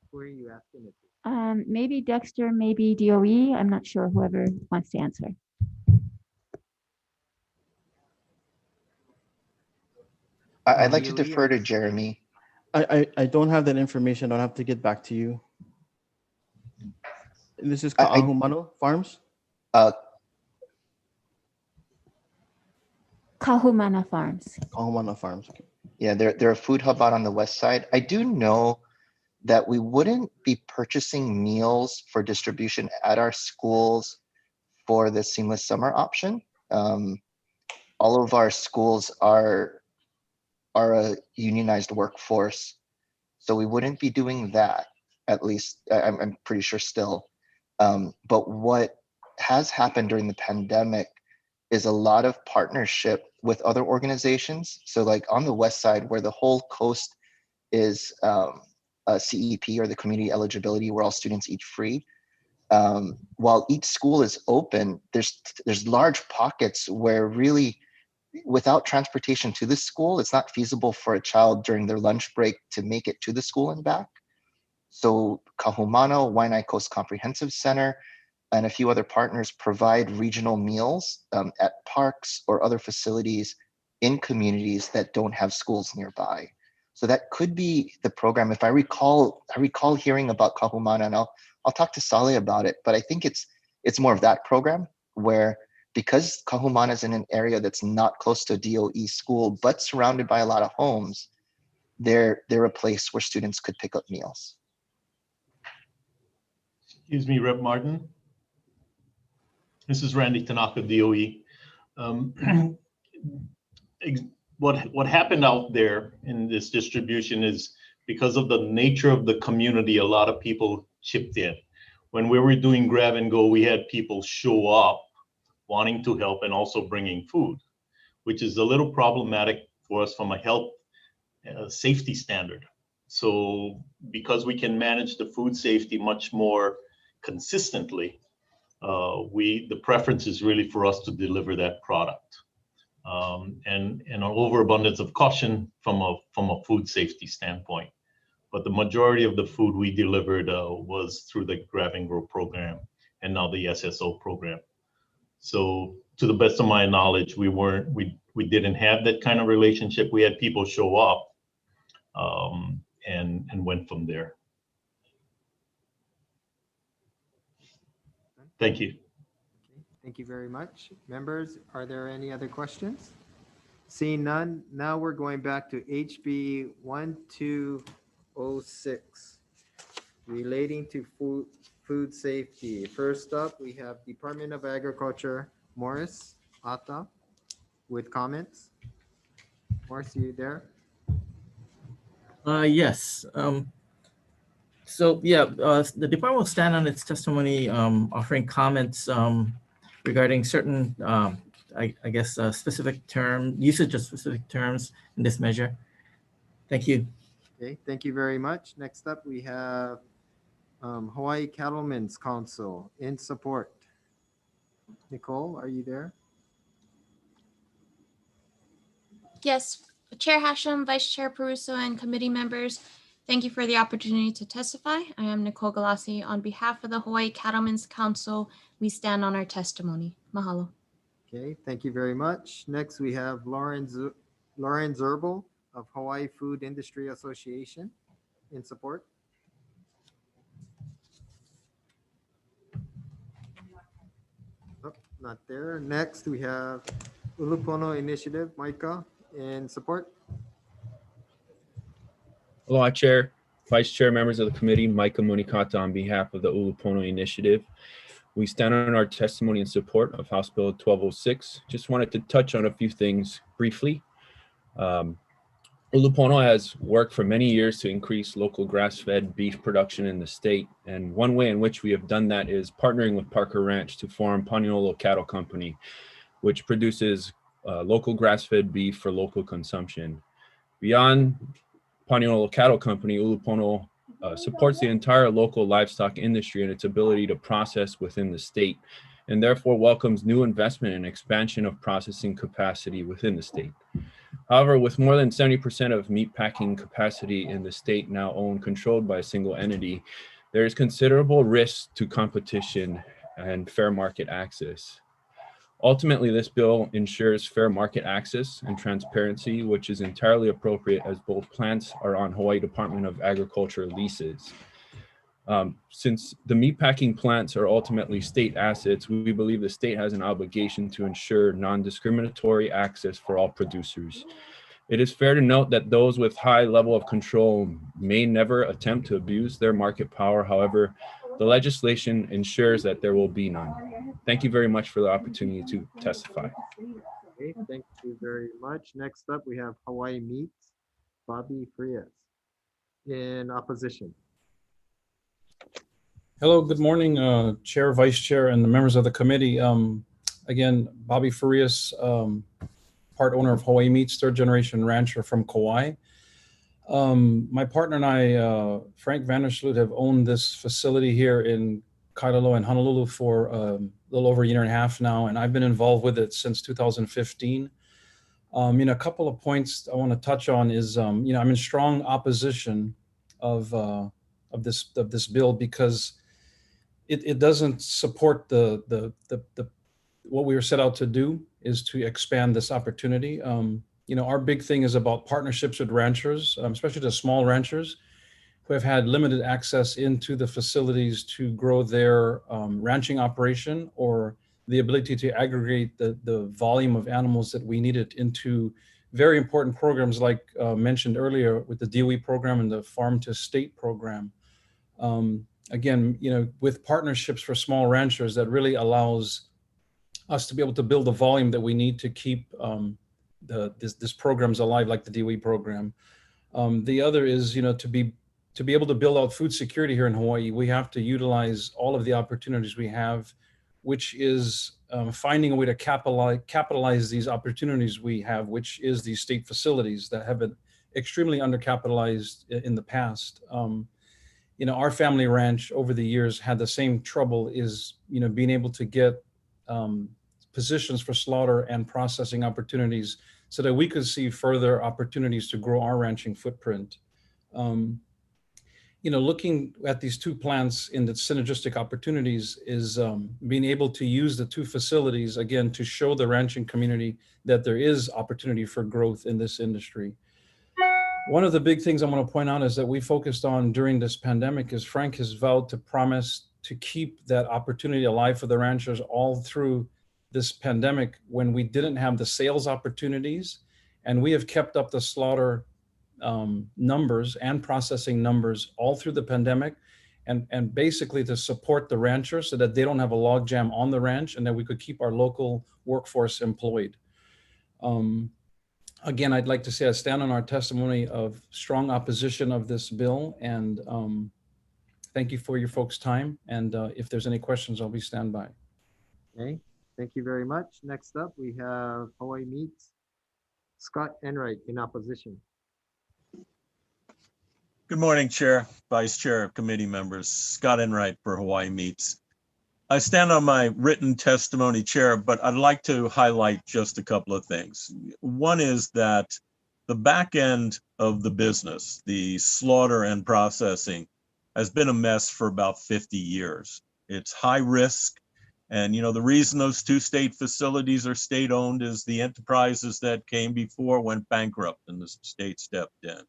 Who are you asking it to? Maybe Dexter, maybe DOE. I'm not sure, whoever wants to answer. I'd like to defer to Jeremy. I don't have that information. I'll have to get back to you. This is Kahumana Farms? Kahumana Farms. Kahumana Farms. Okay. Yeah, they're a food hub out on the west side. I do know that we wouldn't be purchasing meals for distribution at our schools for the seamless summer option. All of our schools are a unionized workforce, so we wouldn't be doing that, at least I'm pretty sure still. But what has happened during the pandemic is a lot of partnership with other organizations. So like on the west side where the whole coast is a CEP, or the community eligibility, where all students eat free. While each school is open, there's large pockets where really without transportation to the school, it's not feasible for a child during their lunch break to make it to the school and back. So Kahumana, Waianae Coast Comprehensive Center, and a few other partners provide regional meals at parks or other facilities in communities that don't have schools nearby. So that could be the program. If I recall hearing about Kahumana, and I'll talk to Saleh about it, but I think it's more of that program where, because Kahumana is in an area that's not close to a DOE school, but surrounded by a lot of homes, they're a place where students could pick up meals. Excuse me, Rep. Martin. This is Randy Tanaka, DOE. What happened out there in this distribution is because of the nature of the community, a lot of people chipped in. When we were doing grab and go, we had people show up wanting to help and also bringing food, which is a little problematic for us from a health safety standard. So because we can manage the food safety much more consistently, the preference is really for us to deliver that product. And an overabundance of caution from a food safety standpoint. But the majority of the food we delivered was through the Grab and Go program and now the SSO program. So to the best of my knowledge, we didn't have that kind of relationship. We had people show up and went from there. Thank you. Thank you very much. Members, are there any other questions? Seeing none, now we're going back to HB 1206 relating to food safety. First up, we have Department of Agriculture, Morris Ata, with comments. Morris, are you there? Yes. So yeah, the department will stand on its testimony, offering comments regarding certain, I guess, specific usage of specific terms in this measure. Thank you. Okay, thank you very much. Next up, we have Hawaii Cattlemen's Council in support. Nicole, are you there? Yes, Chair Hashem, Vice Chair Peruso, and committee members, thank you for the opportunity to testify. I am Nicole Galassi. On behalf of the Hawaii Cattlemen's Council, we stand on our testimony. Mahalo. Okay, thank you very much. Next, we have Lauren Zerbel of Hawaii Food Industry Association in support. Oh, not there. Next, we have Ulupono Initiative, Micah, in support. Aloha, Chair, Vice Chair, members of the committee, Micah Munikata on behalf of the Ulupono Initiative. We stand on our testimony in support of House Bill 1206. Just wanted to touch on a few things briefly. Ulupono has worked for many years to increase local grass-fed beef production in the state. And one way in which we have done that is partnering with Parker Ranch to form Paniolo Cattle Company, which produces local grass-fed beef for local consumption. Beyond Paniolo Cattle Company, Ulupono supports the entire local livestock industry and its ability to process within the state, and therefore welcomes new investment and expansion of processing capacity within the state. However, with more than 70% of meat packing capacity in the state now owned, controlled by a single entity, there is considerable risk to competition and fair market access. Ultimately, this bill ensures fair market access and transparency, which is entirely appropriate as both plants are on Hawaii Department of Agriculture leases. Since the meatpacking plants are ultimately state assets, we believe the state has an obligation to ensure non-discriminatory access for all producers. It is fair to note that those with high level of control may never attempt to abuse their market power. However, the legislation ensures that there will be none. Thank you very much for the opportunity to testify. Okay, thank you very much. Next up, we have Hawaii Meats, Bobby Frias in opposition. Hello, good morning, Chair, Vice Chair, and the members of the committee. Again, Bobby Farias, part owner of Hawaii Meats, third generation rancher from Kauai. My partner and I, Frank Vandersloot, have owned this facility here in Kailolo and Honolulu for a little over a year and a half now, and I've been involved with it since 2015. A couple of points I want to touch on is, I'm in strong opposition of this bill because it doesn't support what we were set out to do, is to expand this opportunity. Our big thing is about partnerships with ranchers, especially the small ranchers who have had limited access into the facilities to grow their ranching operation, or the ability to aggregate the volume of animals that we needed into very important programs like mentioned earlier with the DOE program and the Farm to State program. Again, with partnerships for small ranchers, that really allows us to be able to build the volume that we need to keep this programs alive, like the DOE program. The other is, to be able to build out food security here in Hawaii, we have to utilize all of the opportunities we have, which is finding a way to capitalize these opportunities we have, which is these state facilities that have been extremely undercapitalized in the past. Our family ranch over the years had the same trouble, is being able to get positions for slaughter and processing opportunities so that we could see further opportunities to grow our ranching footprint. Looking at these two plants in the synergistic opportunities is being able to use the two facilities, again, to show the ranching community that there is opportunity for growth in this industry. One of the big things I want to point out is that we focused on during this pandemic is Frank has vowed to promise to keep that opportunity alive for the ranchers all through this pandemic when we didn't have the sales opportunities, and we have kept up the slaughter numbers and processing numbers all through the pandemic, and basically to support the ranchers so that they don't have a logjam on the ranch and that we could keep our local workforce employed. Again, I'd like to say I stand on our testimony of strong opposition of this bill, and thank you for your folks' time. And if there's any questions, I'll be standby. Okay, thank you very much. Next up, we have Hawaii Meats, Scott Enright in opposition. Good morning, Chair, Vice Chair, committee members. Scott Enright for Hawaii Meats. I stand on my written testimony, Chair, but I'd like to highlight just a couple of things. One is that the back end of the business, the slaughter and processing, has been a mess for about 50 years. It's high risk. And, you know, the reason those two state facilities are state owned is the enterprises that came before went bankrupt and the state stepped in.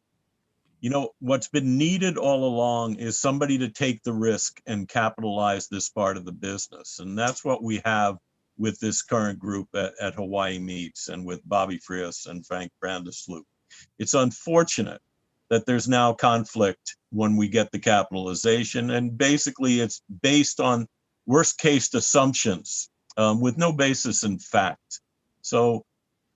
You know, what's been needed all along is somebody to take the risk and capitalize this part of the business. And that's what we have with this current group at Hawaii Meats and with Bobby Frias and Frank Brandesloot. It's unfortunate that there's now conflict when we get the capitalization. And basically it's based on worst case assumptions with no basis in fact. So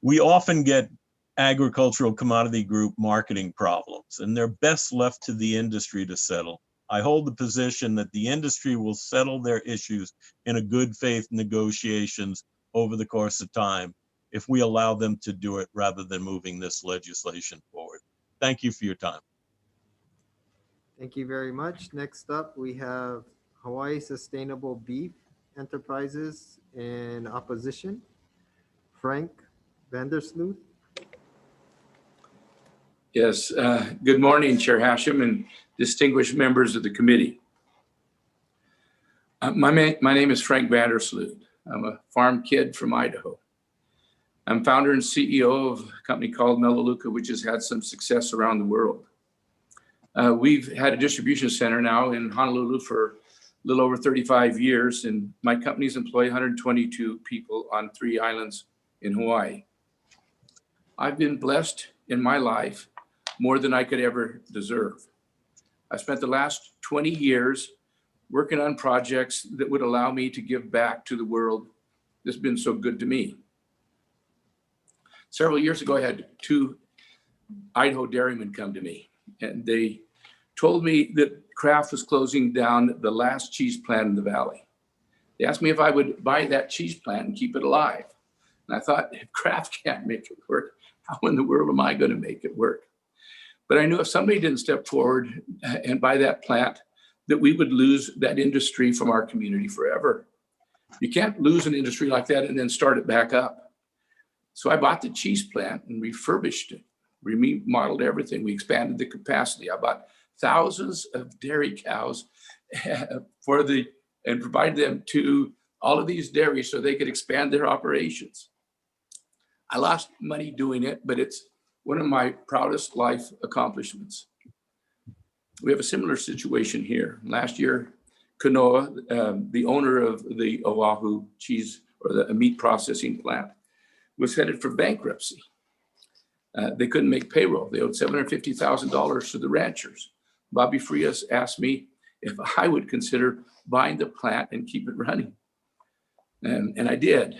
we often get agricultural commodity group marketing problems, and they're best left to the industry to settle. I hold the position that the industry will settle their issues in a good faith negotiations over the course of time if we allow them to do it rather than moving this legislation forward. Thank you for your time. Thank you very much. Next up, we have Hawaii Sustainable Beef Enterprises in opposition. Frank Vandersloot. Yes, good morning, Chair Hashem and distinguished members of the committee. My name is Frank Vandersloot. I'm a farm kid from Idaho. I'm founder and CEO of a company called Melaleuca, which has had some success around the world. We've had a distribution center now in Honolulu for a little over 35 years, and my companies employ 122 people on 3 islands in Hawaii. I've been blessed in my life more than I could ever deserve. I spent the last 20 years working on projects that would allow me to give back to the world that's been so good to me. Several years ago, I had 2 Idaho dairymen come to me, and they told me that Kraft was closing down the last cheese plant in the valley. They asked me if I would buy that cheese plant and keep it alive. And I thought, if Kraft can't make it work, how in the world am I going to make it work? But I knew if somebody didn't step forward and buy that plant, that we would lose that industry from our community forever. You can't lose an industry like that and then start it back up. So I bought the cheese plant and refurbished it, remodeled everything. We expanded the capacity. I bought thousands of dairy cows and provided them to all of these dairies so they could expand their operations. I lost money doing it, but it's one of my proudest life accomplishments. We have a similar situation here. Last year, Kanoa, the owner of the Oahu cheese or the meat processing plant, was headed for bankruptcy. They couldn't make payroll. They owed $750,000 to the ranchers. Bobby Frias asked me if I would consider buying the plant and keep it running. And I did.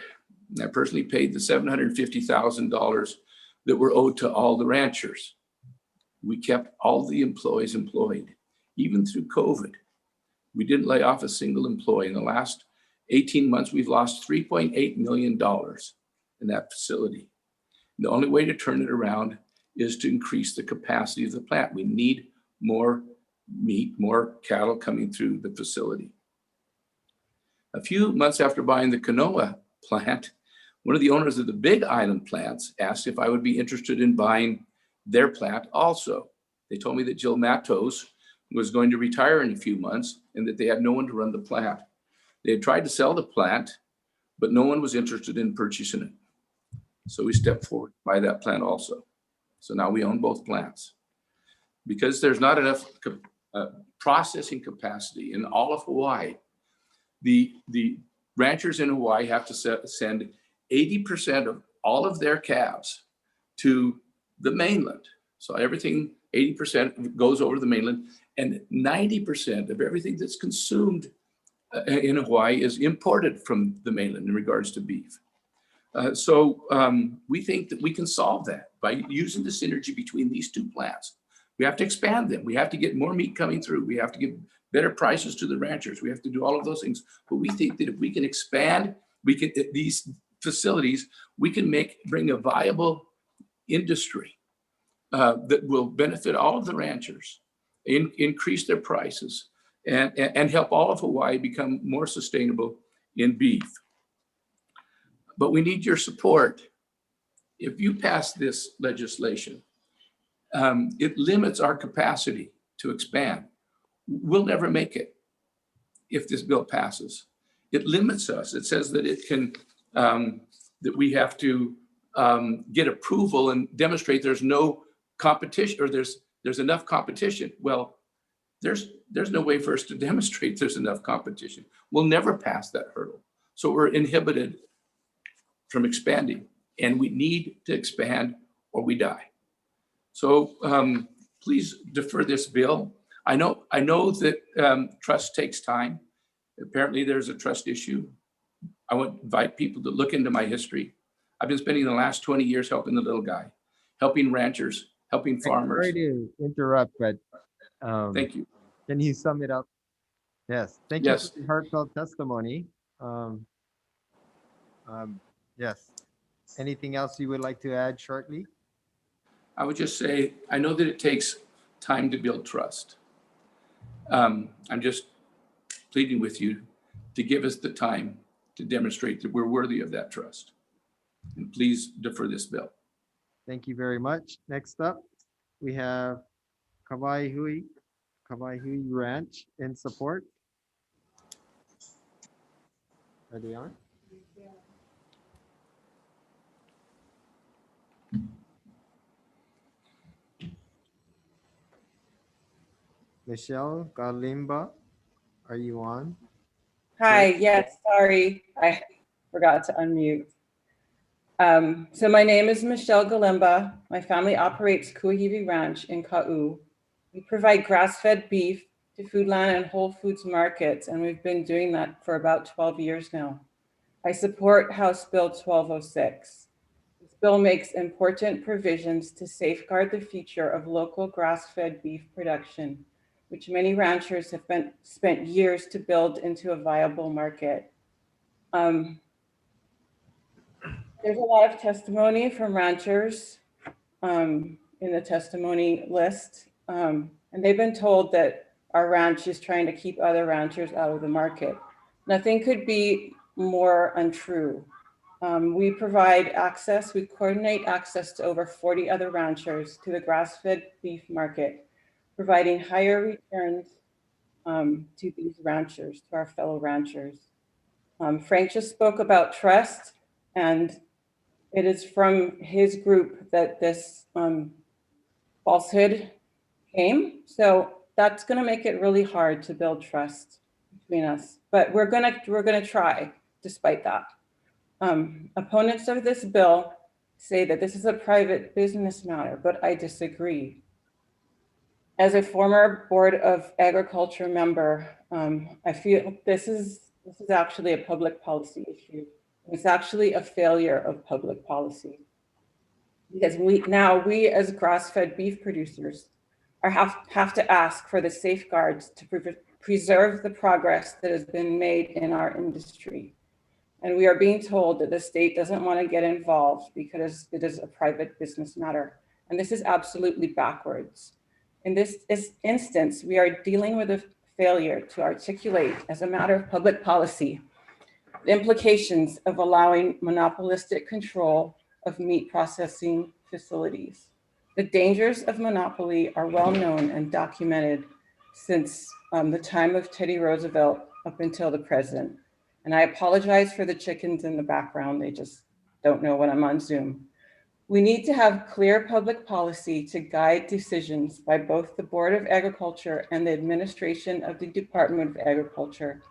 And I personally paid the $750,000 that were owed to all the ranchers. We kept all the employees employed, even through COVID. We didn't lay off a single employee. In the last 18 months, we've lost $3.8 million in that facility. The only way to turn it around is to increase the capacity of the plant. We need more meat, more cattle coming through the facility. A few months after buying the Kanoa plant, one of the owners of the Big Island plants asked if I would be interested in buying their plant also. They told me that Jill Matos was going to retire in a few months and that they had no one to run the plant. They had tried to sell the plant, but no one was interested in purchasing it. So we stepped forward to buy that plant also. So now we own both plants. Because there's not enough processing capacity in all of Hawaii, the ranchers in Hawaii have to send 80% of all of their calves to the mainland. So everything, 80% goes over the mainland, and 90% of everything that's consumed in Hawaii is imported from the mainland in regards to beef. So we think that we can solve that by using the synergy between these 2 plants. We have to expand them. We have to get more meat coming through. We have to give better prices to the ranchers. We have to do all of those things. But we think that if we can expand, these facilities, we can bring a viable industry that will benefit all of the ranchers, increase their prices, and help all of Hawaii become more sustainable in beef. But we need your support. If you pass this legislation, it limits our capacity to expand. We'll never make it if this bill passes. It limits us. It says that it can, that we have to get approval and demonstrate there's no competition, or there's enough competition. Well, there's no way for us to demonstrate there's enough competition. We'll never pass that hurdle. So we're inhibited from expanding, and we need to expand or we die. So please defer this bill. I know that trust takes time. Apparently there's a trust issue. I want to invite people to look into my history. I've been spending the last 20 years helping the little guy, helping ranchers, helping farmers. Sorry to interrupt, but Thank you. can you sum it up? Yes. Thank you for the heartfelt testimony. Yes. Anything else you would like to add shortly? I would just say, I know that it takes time to build trust. I'm just pleading with you to give us the time to demonstrate that we're worthy of that trust. And please defer this bill. Thank you very much. Next up, we have Kawaihui Ranch in support. Are they on? Michelle Galimba, are you on? Hi, yes, sorry, I forgot to unmute. So my name is Michelle Galimba. My family operates Kuahivi Ranch in Ka'u. We provide grass-fed beef to Foodland and Whole Foods markets, and we've been doing that for about 12 years now. I support House Bill 1206. This bill makes important provisions to safeguard the future of local grass-fed beef production, which many ranchers have spent years to build into a viable market. There's a lot of testimony from ranchers in the testimony list, and they've been told that our ranch is trying to keep other ranchers out of the market. Nothing could be more untrue. We provide access, we coordinate access to over 40 other ranchers to the grass-fed beef market, providing higher returns to these ranchers, to our fellow ranchers. Frank just spoke about trust, and it is from his group that this falsehood came. So that's going to make it really hard to build trust between us. But we're gonna try despite that. Opponents of this bill say that this is a private business matter, but I disagree. As a former Board of Agriculture member, I feel this is actually a public policy issue. It's actually a failure of public policy, because we as grass-fed beef producers have to ask for the safeguards to preserve the progress that has been made in our industry. And we are being told that the state doesn't want to get involved because it is a private business matter. And this is absolutely backwards. In this instance, we are dealing with a failure to articulate as a matter of public policy the implications of allowing monopolistic control of meat processing facilities. The dangers of monopoly are well known and documented since the time of Teddy Roosevelt up until the present. And I apologize for the chickens in the background. They just don't know when I'm on Zoom. We need to have clear public policy to guide decisions by both the Board of Agriculture and the administration of the Department of Agriculture,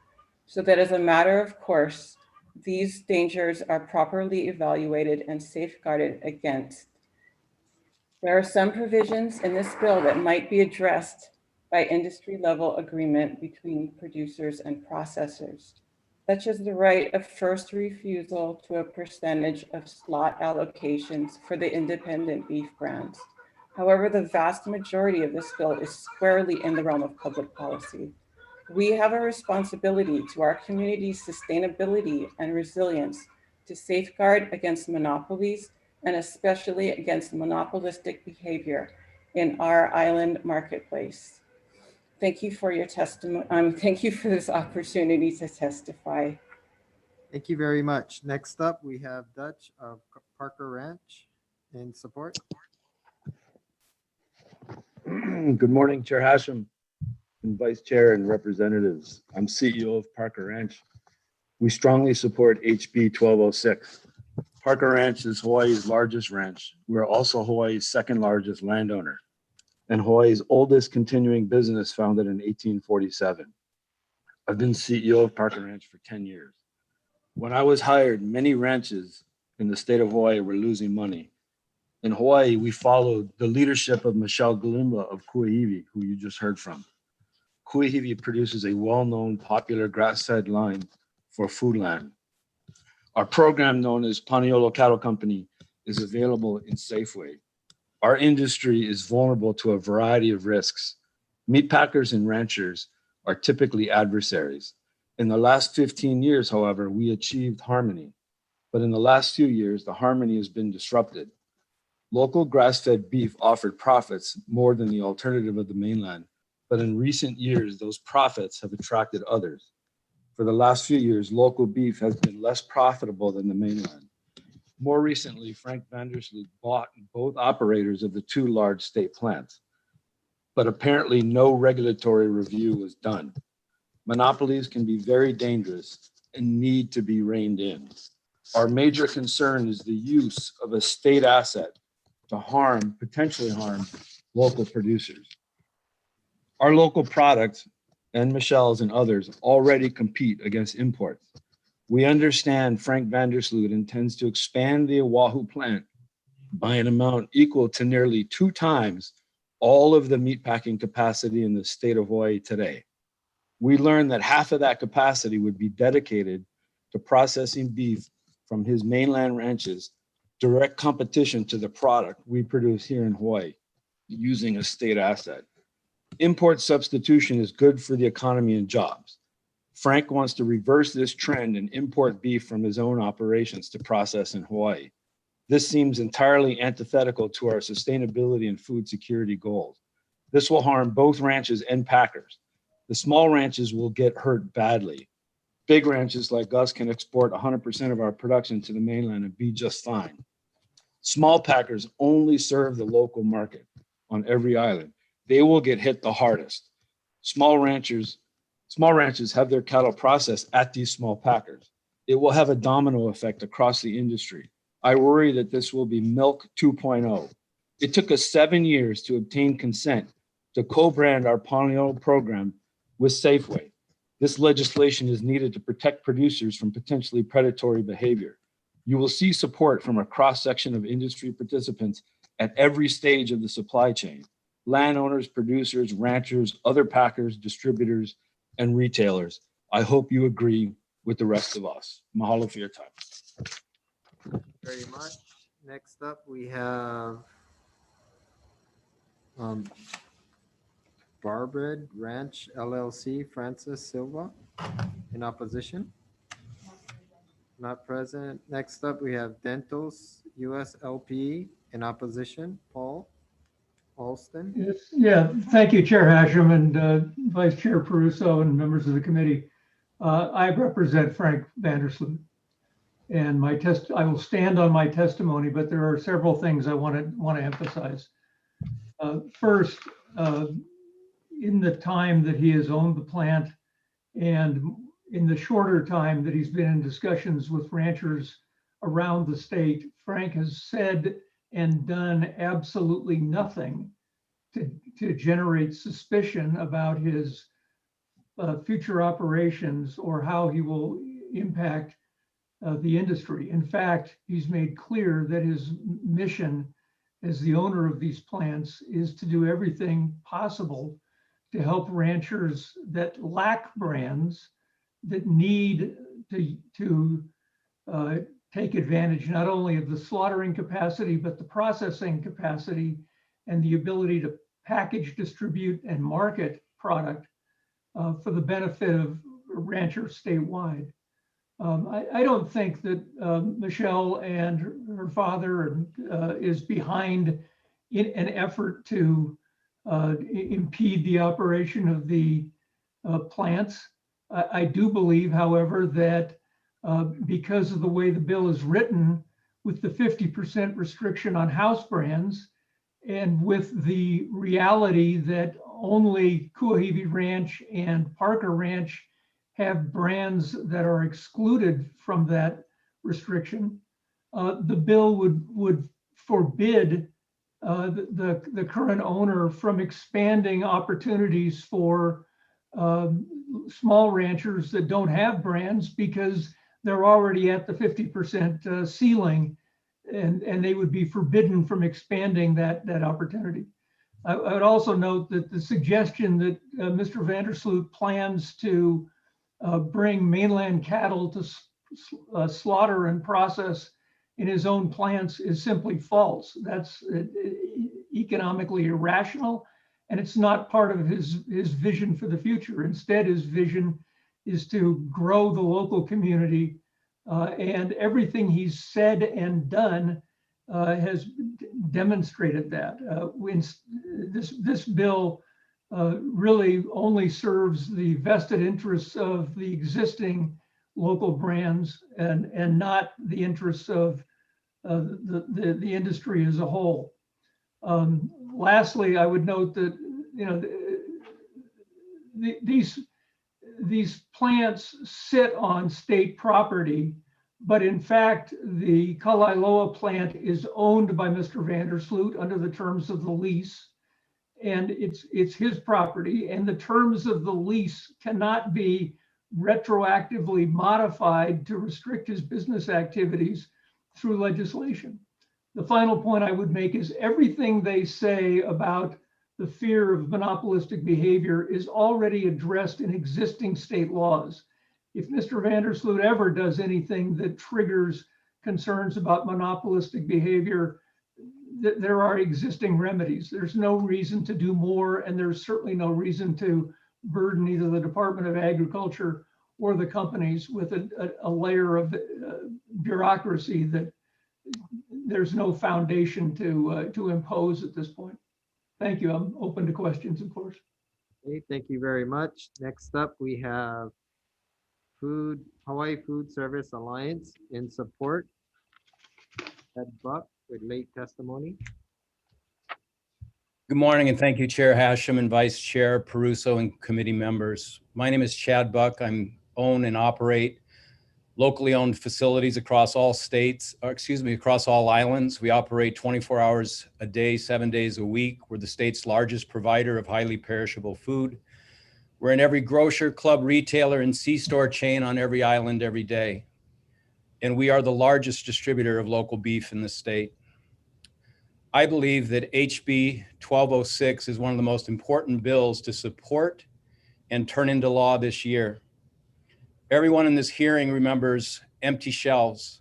so that as a matter of course, these dangers are properly evaluated and safeguarded against. There are some provisions in this bill that might be addressed by industry level agreement between producers and processors, such as the right of first refusal to a percentage of slot allocations for the independent beef brands. However, the vast majority of this bill is squarely in the realm of public policy. We have a responsibility to our community's sustainability and resilience to safeguard against monopolies and especially against monopolistic behavior in our island marketplace. Thank you for your testimony. Thank you for this opportunity to testify. Thank you very much. Next up, we have Dutch of Parker Ranch in support. Good morning, Chair Hashem and Vice Chair and representatives. I'm CEO of Parker Ranch. We strongly support HB 1206. Parker Ranch is Hawaii's largest ranch. We're also Hawaii's second largest landowner and Hawaii's oldest continuing business, founded in 1847. I've been CEO of Parker Ranch for 10 years. When I was hired, many ranches in the state of Hawaii were losing money. In Hawaii, we followed the leadership of Michelle Galimba of Kuahivi, who you just heard from. Kuahivi produces a well-known popular grass-fed line for Foodland. Our program, known as Paniolo Cattle Company, is available in Safeway. Our industry is vulnerable to a variety of risks. Meat packers and ranchers are typically adversaries. In the last 15 years, however, we achieved harmony. But in the last few years, the harmony has been disrupted. Local grass-fed beef offered profits more than the alternative of the mainland. But in recent years, those profits have attracted others. For the last few years, local beef has been less profitable than the mainland. More recently, Frank Vandersloot bought both operators of the two large state plants. But apparently no regulatory review was done. Monopolies can be very dangerous and need to be reined in. Our major concern is the use of a state asset to potentially harm local producers. Our local products, and Michelle's and others, already compete against imports. We understand Frank Vandersloot intends to expand the Oahu plant by an amount equal to nearly 2 times all of the meatpacking capacity in the state of Hawaii today. We learned that half of that capacity would be dedicated to processing beef from his mainland ranches, direct competition to the product we produce here in Hawaii, using a state asset. Import substitution is good for the economy and jobs. Frank wants to reverse this trend and import beef from his own operations to process in Hawaii. This seems entirely antithetical to our sustainability and food security goals. This will harm both ranches and packers. The small ranches will get hurt badly. Big ranches like us can export 100% of our production to the mainland and be just fine. Small packers only serve the local market on every island. They will get hit the hardest. Small ranches have their cattle processed at these small packers. It will have a domino effect across the industry. I worry that this will be milk 2.0. It took us 7 years to obtain consent to co-brand our Paniolo program with Safeway. This legislation is needed to protect producers from potentially predatory behavior. You will see support from a cross-section of industry participants at every stage of the supply chain: landowners, producers, ranchers, other packers, distributors, and retailers. I hope you agree with the rest of us. Mahalo for your time. Very much. Next up, we have Barbred Ranch LLC, Francis Silva, in opposition. Not present. Next up, we have Dentos US LP in opposition. Paul Alston. Yes, yeah, thank you, Chair Hashem and Vice Chair Peruso and members of the committee. I represent Frank Vandersloot, and I will stand on my testimony, but there are several things I want to emphasize. First, in the time that he has owned the plant and in the shorter time that he's been in discussions with ranchers around the state, Frank has said and done absolutely nothing to generate suspicion about his future operations or how he will impact the industry. In fact, he's made clear that his mission as the owner of these plants is to do everything possible to help ranchers that lack brands, that need to take advantage not only of the slaughtering capacity, but the processing capacity and the ability to package, distribute, and market product for the benefit of ranchers statewide. I don't think that Michelle and her father is behind an effort to impede the operation of the plants. I do believe, however, that because of the way the bill is written, with the 50% restriction on house brands And with the reality that only Kuahivi Ranch and Parker Ranch have brands that are excluded from that restriction, the bill would forbid the current owner from expanding opportunities for small ranchers that don't have brands because they're already at the 50% ceiling, and they would be forbidden from expanding that opportunity. I would also note that the suggestion that Mr. Vandersloot plans to bring mainland cattle to slaughter and process in his own plants is simply false. That's economically irrational, and it's not part of his vision for the future. Instead, his vision is to grow the local community, and everything he's said and done has demonstrated that. This bill really only serves the vested interests of the existing local brands and not the interests of the industry as a whole. Lastly, I would note that these plants sit on state property, but in fact, the Kalailoa plant is owned by Mr. Vandersloot under the terms of the lease, and it's his property, and the terms of the lease cannot be retroactively modified to restrict his business activities through legislation. The final point I would make is everything they say about the fear of monopolistic behavior is already addressed in existing state laws. If Mr. Vandersloot ever does anything that triggers concerns about monopolistic behavior, there are existing remedies. There's no reason to do more, and there's certainly no reason to burden either the Department of Agriculture or the companies with a layer of bureaucracy that there's no foundation to impose at this point. Thank you. I'm open to questions, of course. Okay, thank you very much. Next up, we have Hawaii Food Service Alliance in support. Ed Buck with late testimony. Good morning, and thank you, Chair Hashem and Vice Chair Peruso and committee members. My name is Chad Buck. I own and operate locally owned facilities across all states, across all islands. We operate 24 hours a day, 7 days a week. We're the state's largest provider of highly perishable food. We're in every grocer, club, retailer, and C-store chain on every island every day. And we are the largest distributor of local beef in the state. I believe that HB 1206 is one of the most important bills to support and turn into law this year. Everyone in this hearing remembers empty shelves.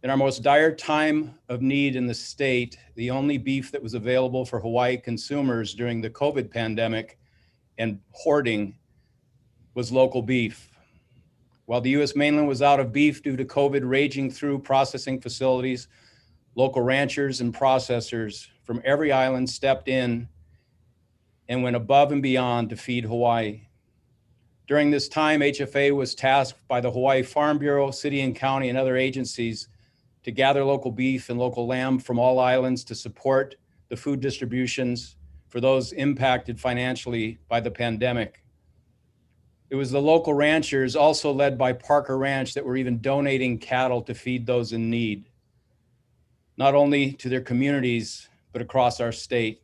In our most dire time of need in the state, the only beef that was available for Hawaii consumers during the COVID pandemic and hoarding was local beef. While the US mainland was out of beef due to COVID raging through processing facilities, local ranchers and processors from every island stepped in and went above and beyond to feed Hawaii. During this time, HFA was tasked by the Hawaii Farm Bureau, city and county, and other agencies to gather local beef and local lamb from all islands to support the food distributions for those impacted financially by the pandemic. It was the local ranchers, also led by Parker Ranch, that were even donating cattle to feed those in need, not only to their communities, but across our state.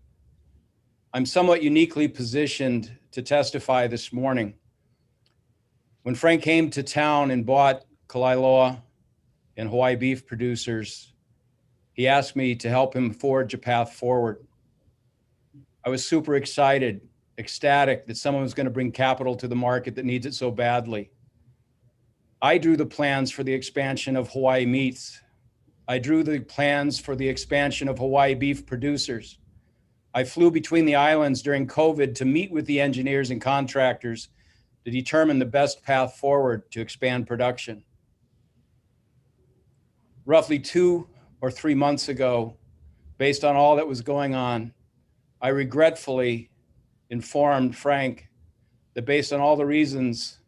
I'm somewhat uniquely positioned to testify this morning. When Frank came to town and bought Kalailoa and Hawaii beef producers, he asked me to help him forge a path forward. I was super excited, ecstatic that someone was going to bring capital to the market that needs it so badly. I drew the plans for the expansion of Hawaii meats. I drew the plans for the expansion of Hawaii beef producers. I flew between the islands during COVID to meet with the engineers and contractors to determine the best path forward to expand production. Roughly 2 or 3 months ago, based on all that was going on, I regretfully informed Frank that based on all the reasons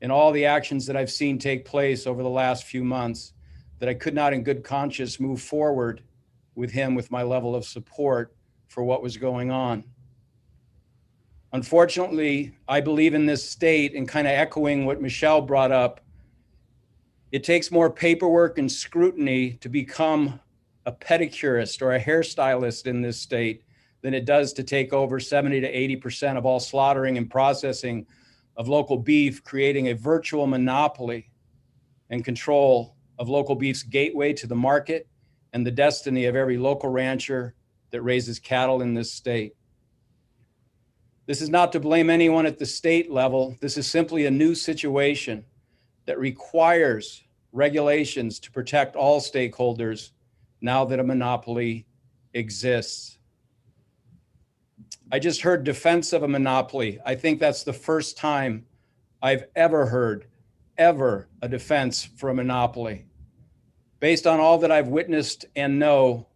and all the actions that I've seen take place over the last few months, that I could not in good conscience move forward with him with my level of support for what was going on. Unfortunately, I believe in this state, and kind of echoing what Michelle brought up, it takes more paperwork and scrutiny to become a pedicurist or a hairstylist in this state than it does to take over 70 to 80% of all slaughtering and processing of local beef, creating a virtual monopoly and control of local beef's gateway to the market and the destiny of every local rancher that raises cattle in this state. This is not to blame anyone at the state level. This is simply a new situation that requires regulations to protect all stakeholders now that a monopoly exists. I just heard defense of a monopoly. I think that's the first time I've ever heard a defense for a monopoly. Based on all that I've witnessed and know,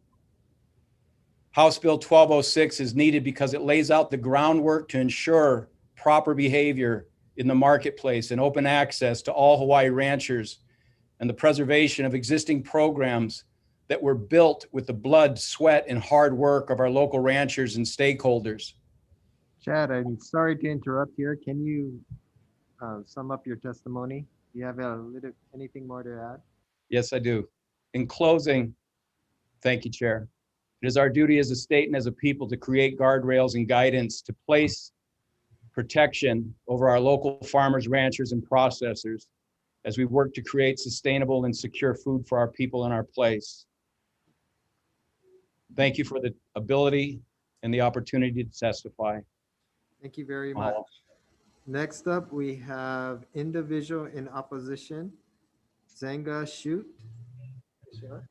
House Bill 1206 is needed because it lays out the groundwork to ensure proper behavior in the marketplace and open access to all Hawaii ranchers, and the preservation of existing programs that were built with the blood, sweat, and hard work of our local ranchers and stakeholders. Chad, I'm sorry to interrupt here. Can you sum up your testimony? Do you have anything more to add? Yes, I do. In closing, thank you, Chair. It is our duty as a state and as a people to create guardrails and guidance to place protection over our local farmers, ranchers, and processors as we work to create sustainable and secure food for our people in our place. Thank you for the ability and the opportunity to testify. Thank you very much. Next up, we have individual in opposition, Zanga Shoot. Sure.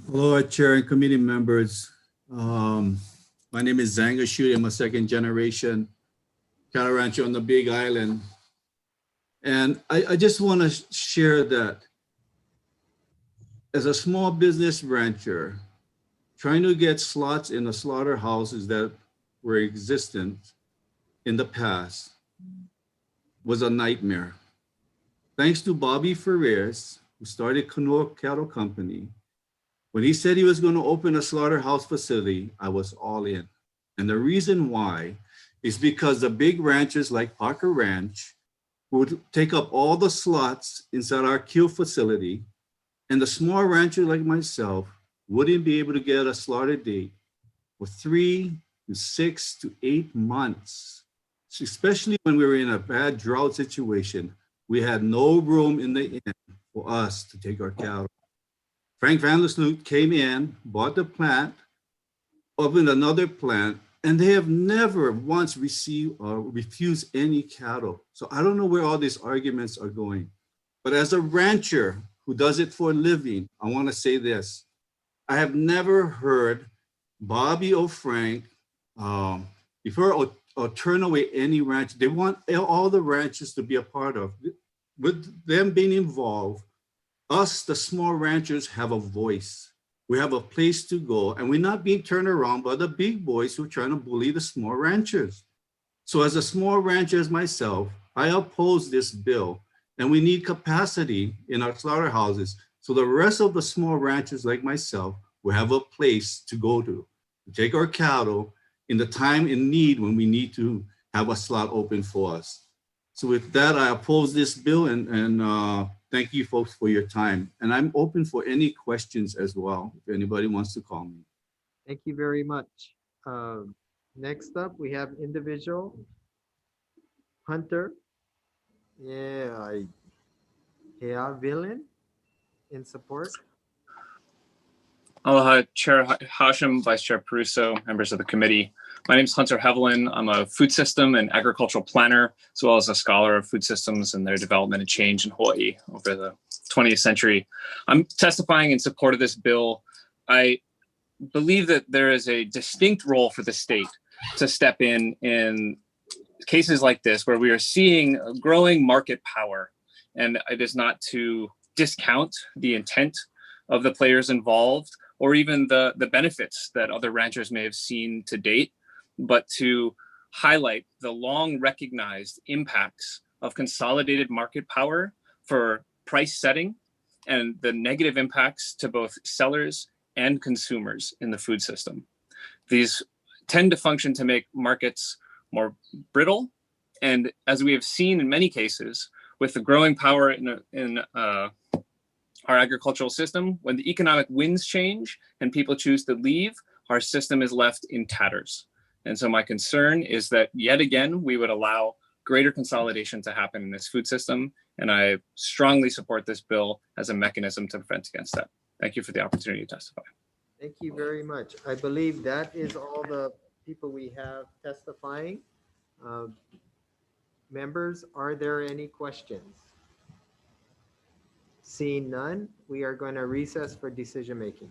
Hello, Chair and committee members. My name is Zanga Shoot. I'm a second generation cattle rancher on the Big Island. And I just want to share that as a small business rancher, trying to get slots in the slaughterhouses that were existent in the past was a nightmare. Thanks to Bobby Ferris, who started Canoa Cattle Company, when he said he was going to open a slaughterhouse facility, I was all in. And the reason why is because the big ranchers like Parker Ranch would take up all the slots inside our kill facility, and the small rancher like myself wouldn't be able to get a slaughter date for 3 to 6 to 8 months. So especially when we were in a bad drought situation, we had no room in the inn for us to take our cattle. Frank Van der Sloot came in, bought the plant, opened another plant, and they have never once received or refused any cattle. So I don't know where all these arguments are going. But as a rancher who does it for a living, I want to say this. I have never heard Bobby or Frank defer or turn away any ranch. They want all the ranchers to be a part of. With them being involved, us, the small ranchers, have a voice. We have a place to go, and we're not being turned around by the big boys who are trying to bully the small ranchers. So as a small rancher as myself, I oppose this bill, and we need capacity in our slaughterhouses so the rest of the small ranchers like myself will have a place to go to take our cattle in the time in need when we need to have a slot open for us. So with that, I oppose this bill, and thank you folks for your time. And I'm open for any questions as well, if anybody wants to call me. Thank you very much. Next up, we have individual Hunter. Yeah, villain in support. Aloha, Chair Hashem, Vice Chair Peruso, members of the committee. My name is Hunter Hevelin. I'm a food system and agricultural planner, as well as a scholar of food systems and their development and change in Hawaii over the 20th century. I'm testifying in support of this bill. I believe that there is a distinct role for the state to step in cases like this, where we are seeing growing market power. And it is not to discount the intent of the players involved, or even the benefits that other ranchers may have seen to date, but to highlight the long recognized impacts of consolidated market power for price setting and the negative impacts to both sellers and consumers in the food system. These tend to function to make markets more brittle. And as we have seen in many cases, with the growing power in our agricultural system, when the economic winds change and people choose to leave, our system is left in tatters. And so my concern is that yet again, we would allow greater consolidation to happen in this food system. And I strongly support this bill as a mechanism to prevent against that. Thank you for the opportunity to testify. Thank you very much. I believe that is all the people we have testifying. Members, are there any questions? Seeing none, we are going to recess for decision making.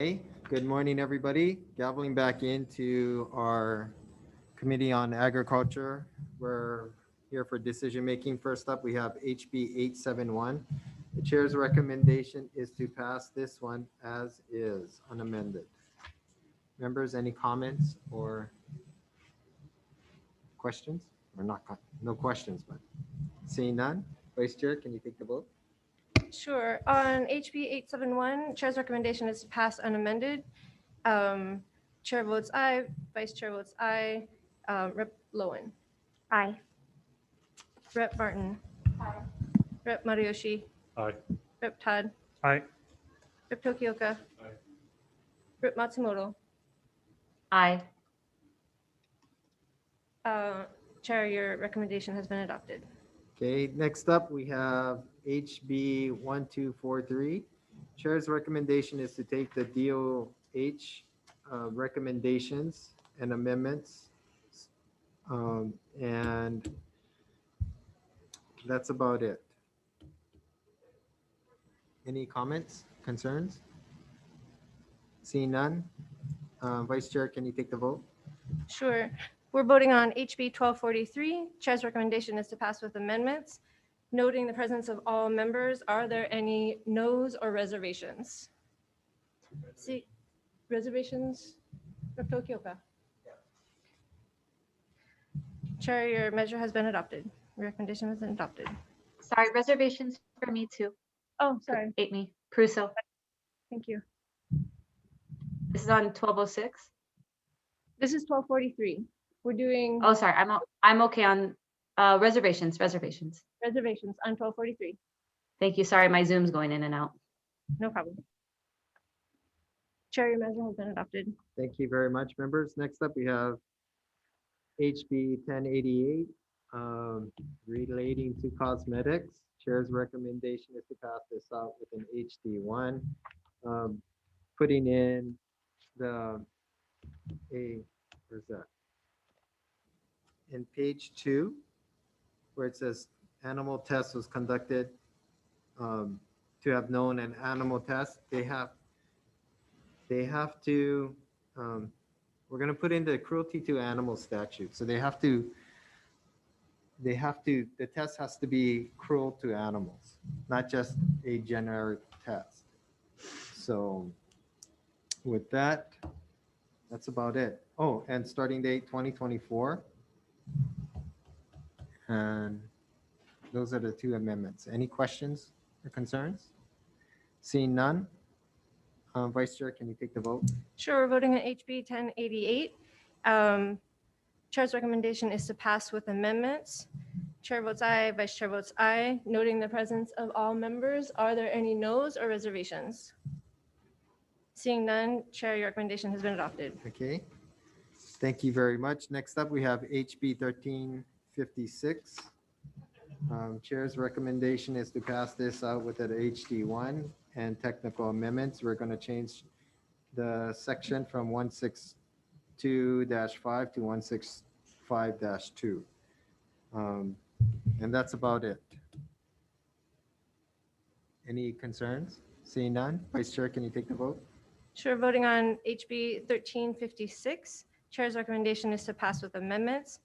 Hey, good morning, everybody. Gaveling back into our Committee on Agriculture. We're here for decision-making. First up, we have HB 871. The chair's recommendation is to pass this one as is, unamended. Members, any comments or questions? Or not, no questions, but seeing none. Vice Chair, can you take the vote? Sure. On HB 871, Chair's recommendation is to pass unamended. Chair votes aye, Vice Chair votes aye. Rep. Lowen. Aye. Rep. Martin. Aye. Rep. Mariyoshi. Aye. Rep. Todd. Aye. Rep. Tokioka. Aye. Rep. Matsumoto. Aye. Chair, your recommendation has been adopted. Okay, next up, we have HB 1243. Chair's recommendation is to take the DOH recommendations and amendments. And that's about it. Any comments, concerns? Seeing none. Vice Chair, can you take the vote? Sure. We're voting on HB 1243. Chair's recommendation is to pass with amendments. Noting the presence of all members, are there any noes or reservations? See, reservations? Rep. Tokioka. Chair, your measure has been adopted. Your recommendation has been adopted. Sorry, reservations for me too. Oh, sorry. Amy Prusso. Thank you. This is on 1206. This is 1243. We're doing Oh, sorry. I'm okay on reservations. reservations on 1243. Thank you. Sorry, my Zoom's going in and out. No problem. Chair, your measure has been adopted. Thank you very much, members. Next up, we have HB 1088 relating to cosmetics. Chair's recommendation is to pass this out with an HD1, putting in where's that? In page 2, where it says animal test was conducted, to have known an animal test, they have to, we're going to put in the cruelty to animal statute. So the test has to be cruel to animals, not just a generic test. So with that, that's about it. Oh, and starting date 2024. And those are the two amendments. Any questions or concerns? Seeing none. Vice Chair, can you take the vote? Sure, we're voting on HB 1088. Chair's recommendation is to pass with amendments. Chair votes aye, Vice Chair votes aye. Noting the presence of all members, are there any noes or reservations? Seeing none, Chair, your recommendation has been adopted. Okay. Thank you very much. Next up, we have HB 1356. Chair's recommendation is to pass this out with an HD1 and technical amendments. We're going to change the section from 162-5 to 165-2. And that's about it. Any concerns? Seeing none. Vice Chair, can you take the vote? Sure, voting on HB 1356. Chair's recommendation is to pass with amendments.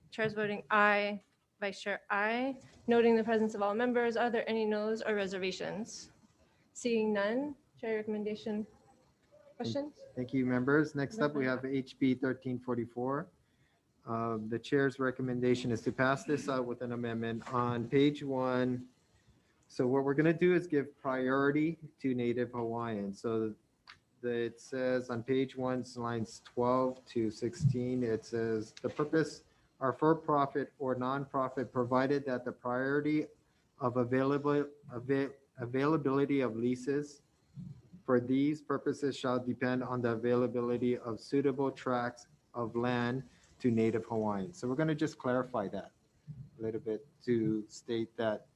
Chair's voting aye, Vice Chair aye. Noting the presence of all members, are there any noes or reservations? Seeing none, Chair recommendation. Questions? Thank you, members. Next up, we have HB 1344. The chair's recommendation is to pass this out with an amendment on page 1. So what we're going to do is give priority to Native Hawaiians. So it says on page 1, lines 12 to 16, it says the purpose are for profit or nonprofit, provided that the priority of availability of leases for these purposes shall depend on the availability of suitable tracts of land to Native Hawaiians. So we're going to just clarify that a little bit to state that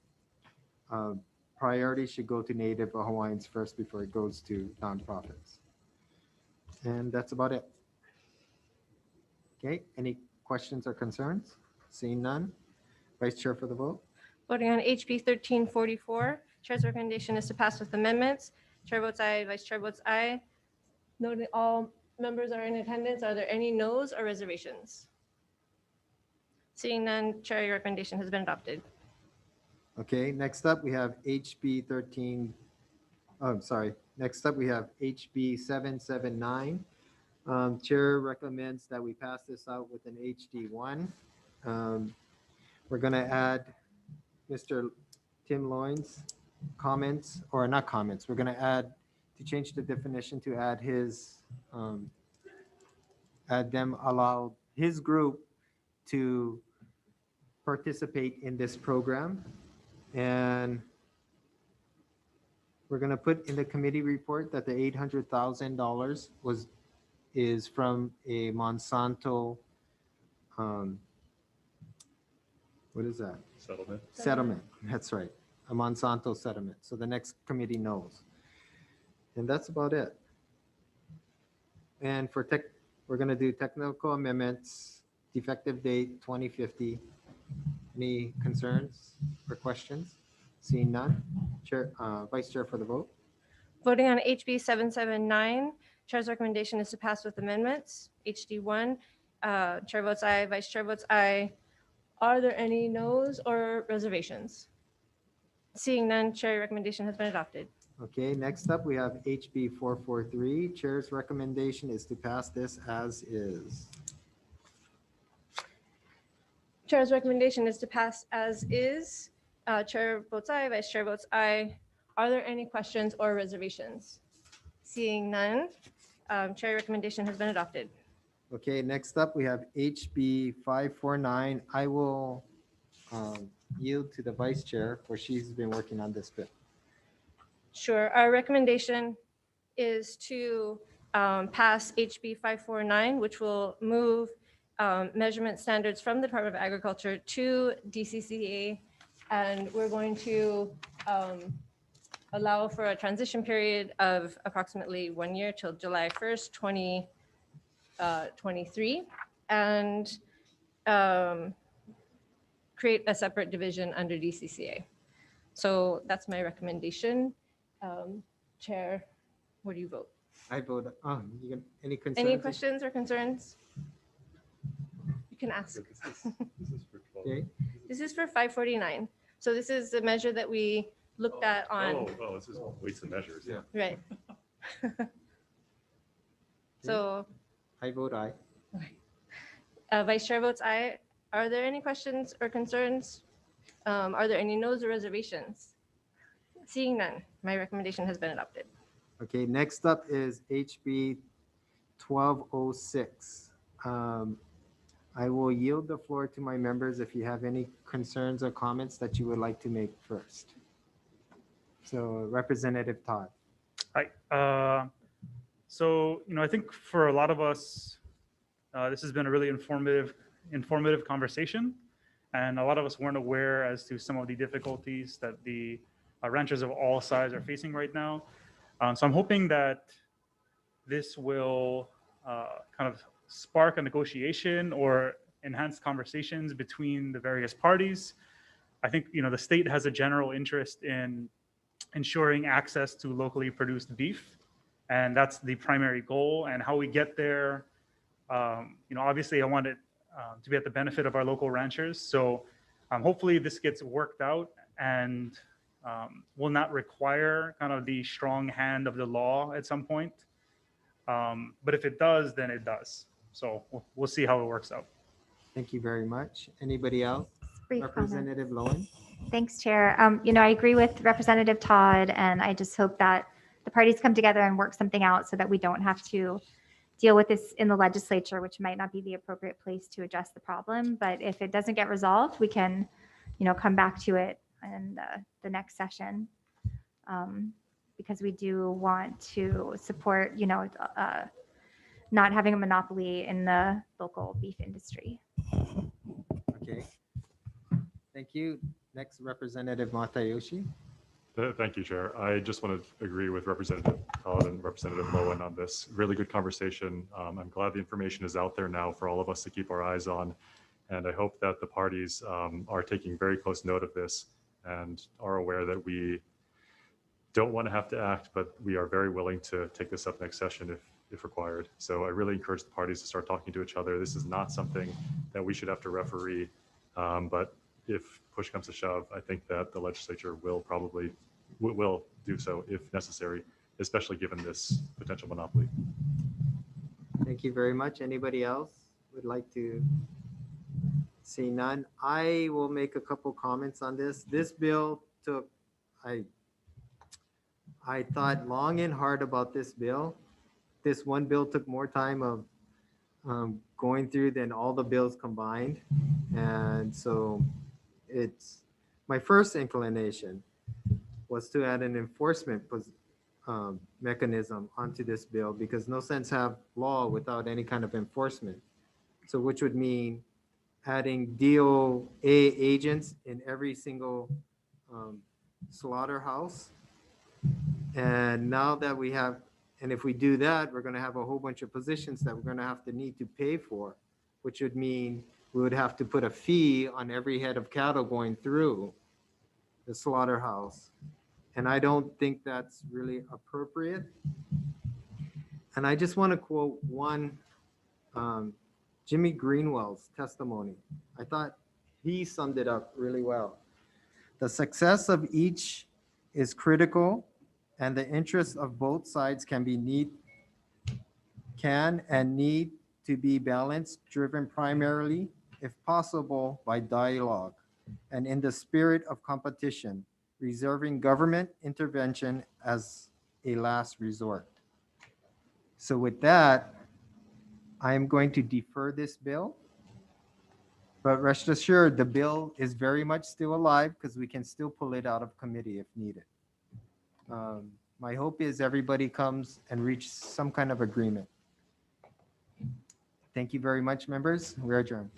priority should go to Native Hawaiians first before it goes to nonprofits. And that's about it. Okay, any questions or concerns? Seeing none. Vice Chair for the vote. Voting on HB 1344. Chair's recommendation is to pass with amendments. Chair votes aye, Vice Chair votes aye. Noting all members are in attendance, are there any noes or reservations? Seeing none, Chair, your recommendation has been adopted. Okay, next up, we have HB 13. Oh, I'm sorry. Next up, we have HB 779. Chair recommends that we pass this out with an HD1. We're going to add Mr. Tim Loyne's comments, or not comments. We're going to add, to change the definition to add his, allow his group to participate in this program. And we're going to put in the committee report that the $800,000 is from a Monsanto, what is that? Settlement. Settlement, that's right. A Monsanto settlement. So the next committee knows. And that's about it. And for we're going to do technical amendments, effective date 2050. Any concerns or questions? Seeing none. Chair, Vice Chair for the vote. Voting on HB 779, Chair's recommendation is to pass with amendments. HD1, Chair votes aye, Vice Chair votes aye. Are there any noes or reservations? Seeing none, Chair, recommendation has been adopted. Okay, next up, we have HB 443. Chair's recommendation is to pass this as is. Chair's recommendation is to pass as is. Chair votes aye, Vice Chair votes aye. Are there any questions or reservations? Seeing none, Chair, recommendation has been adopted. Okay, next up, we have HB 549. I will yield to the Vice Chair, for she's been working on this bit. Sure. Our recommendation is to pass HB 549, which will move measurement standards from the Department of Agriculture to DCCA. And we're going to allow for a transition period of approximately 1 year till July 1st, 2023, and create a separate division under DCCA. So that's my recommendation. Chair, what do you vote? I vote, any concerns? Any questions or concerns? You can ask. Okay. This is for 549. So this is the measure that we looked at on. Oh, this is weights and measures. Yeah. Right. So. I vote aye. Vice Chair votes aye. Are there any questions or concerns? Are there any noes or reservations? Seeing none, my recommendation has been adopted. Okay, next up is HB 1206. I will yield the floor to my members if you have any concerns or comments that you would like to make first. So Representative Todd. Hi. So, I think for a lot of us, this has been a really informative conversation. And a lot of us weren't aware as to some of the difficulties that the ranchers of all sizes are facing right now. So I'm hoping that this will kind of spark a negotiation or enhance conversations between the various parties. I think, the state has a general interest in ensuring access to locally produced beef. And that's the primary goal. And how we get there, obviously I want it to be at the benefit of our local ranchers. So hopefully this gets worked out and will not require kind of the strong hand of the law at some point. But if it does, then it does. So we'll see how it works out. Thank you very much. Anybody else? Representative Lowen. Thanks, Chair. I agree with Representative Todd, and I just hope that the parties come together and work something out so that we don't have to deal with this in the legislature, which might not be the appropriate place to address the problem. But if it doesn't get resolved, we can, come back to it in the next session, because we do want to support, not having a monopoly in the local beef industry. Okay. Thank you. Next, Representative Matayoshi. Thank you, Chair. I just want to agree with Representative Todd and Representative Lowen on this. Really good conversation. I'm glad the information is out there now for all of us to keep our eyes on. And I hope that the parties are taking very close note of this and are aware that we don't want to have to act, but we are very willing to take this up next session if required. So I really encourage the parties to start talking to each other. This is not something that we should have to referee, but if push comes to shove, I think that the legislature will probably will do so if necessary, especially given this potential monopoly. Thank you very much. Anybody else would like to? See none. I will make a couple comments on this. This bill took, I thought long and hard about this bill. This one bill took more time of going through than all the bills combined. And so it's, my first inclination was to add an enforcement mechanism onto this bill, because no sense have law without any kind of enforcement. So which would mean adding DOA agents in every single slaughterhouse. And now that we have, and if we do that, we're going to have a whole bunch of positions that we're going to have to need to pay for, which would mean we would have to put a fee on every head of cattle going through the slaughterhouse. And I don't think that's really appropriate. And I just want to quote one Jimmy Greenwell's testimony. I thought he summed it up really well. The success of each is critical, and the interests of both sides can need to be balanced, driven primarily, if possible, by dialogue, and in the spirit of competition, reserving government intervention as a last resort. So with that, I am going to defer this bill, but rest assured the bill is very much still alive, because we can still pull it out of committee if needed. My hope is everybody comes and reach some kind of agreement. Thank you very much, members. We're adjourned.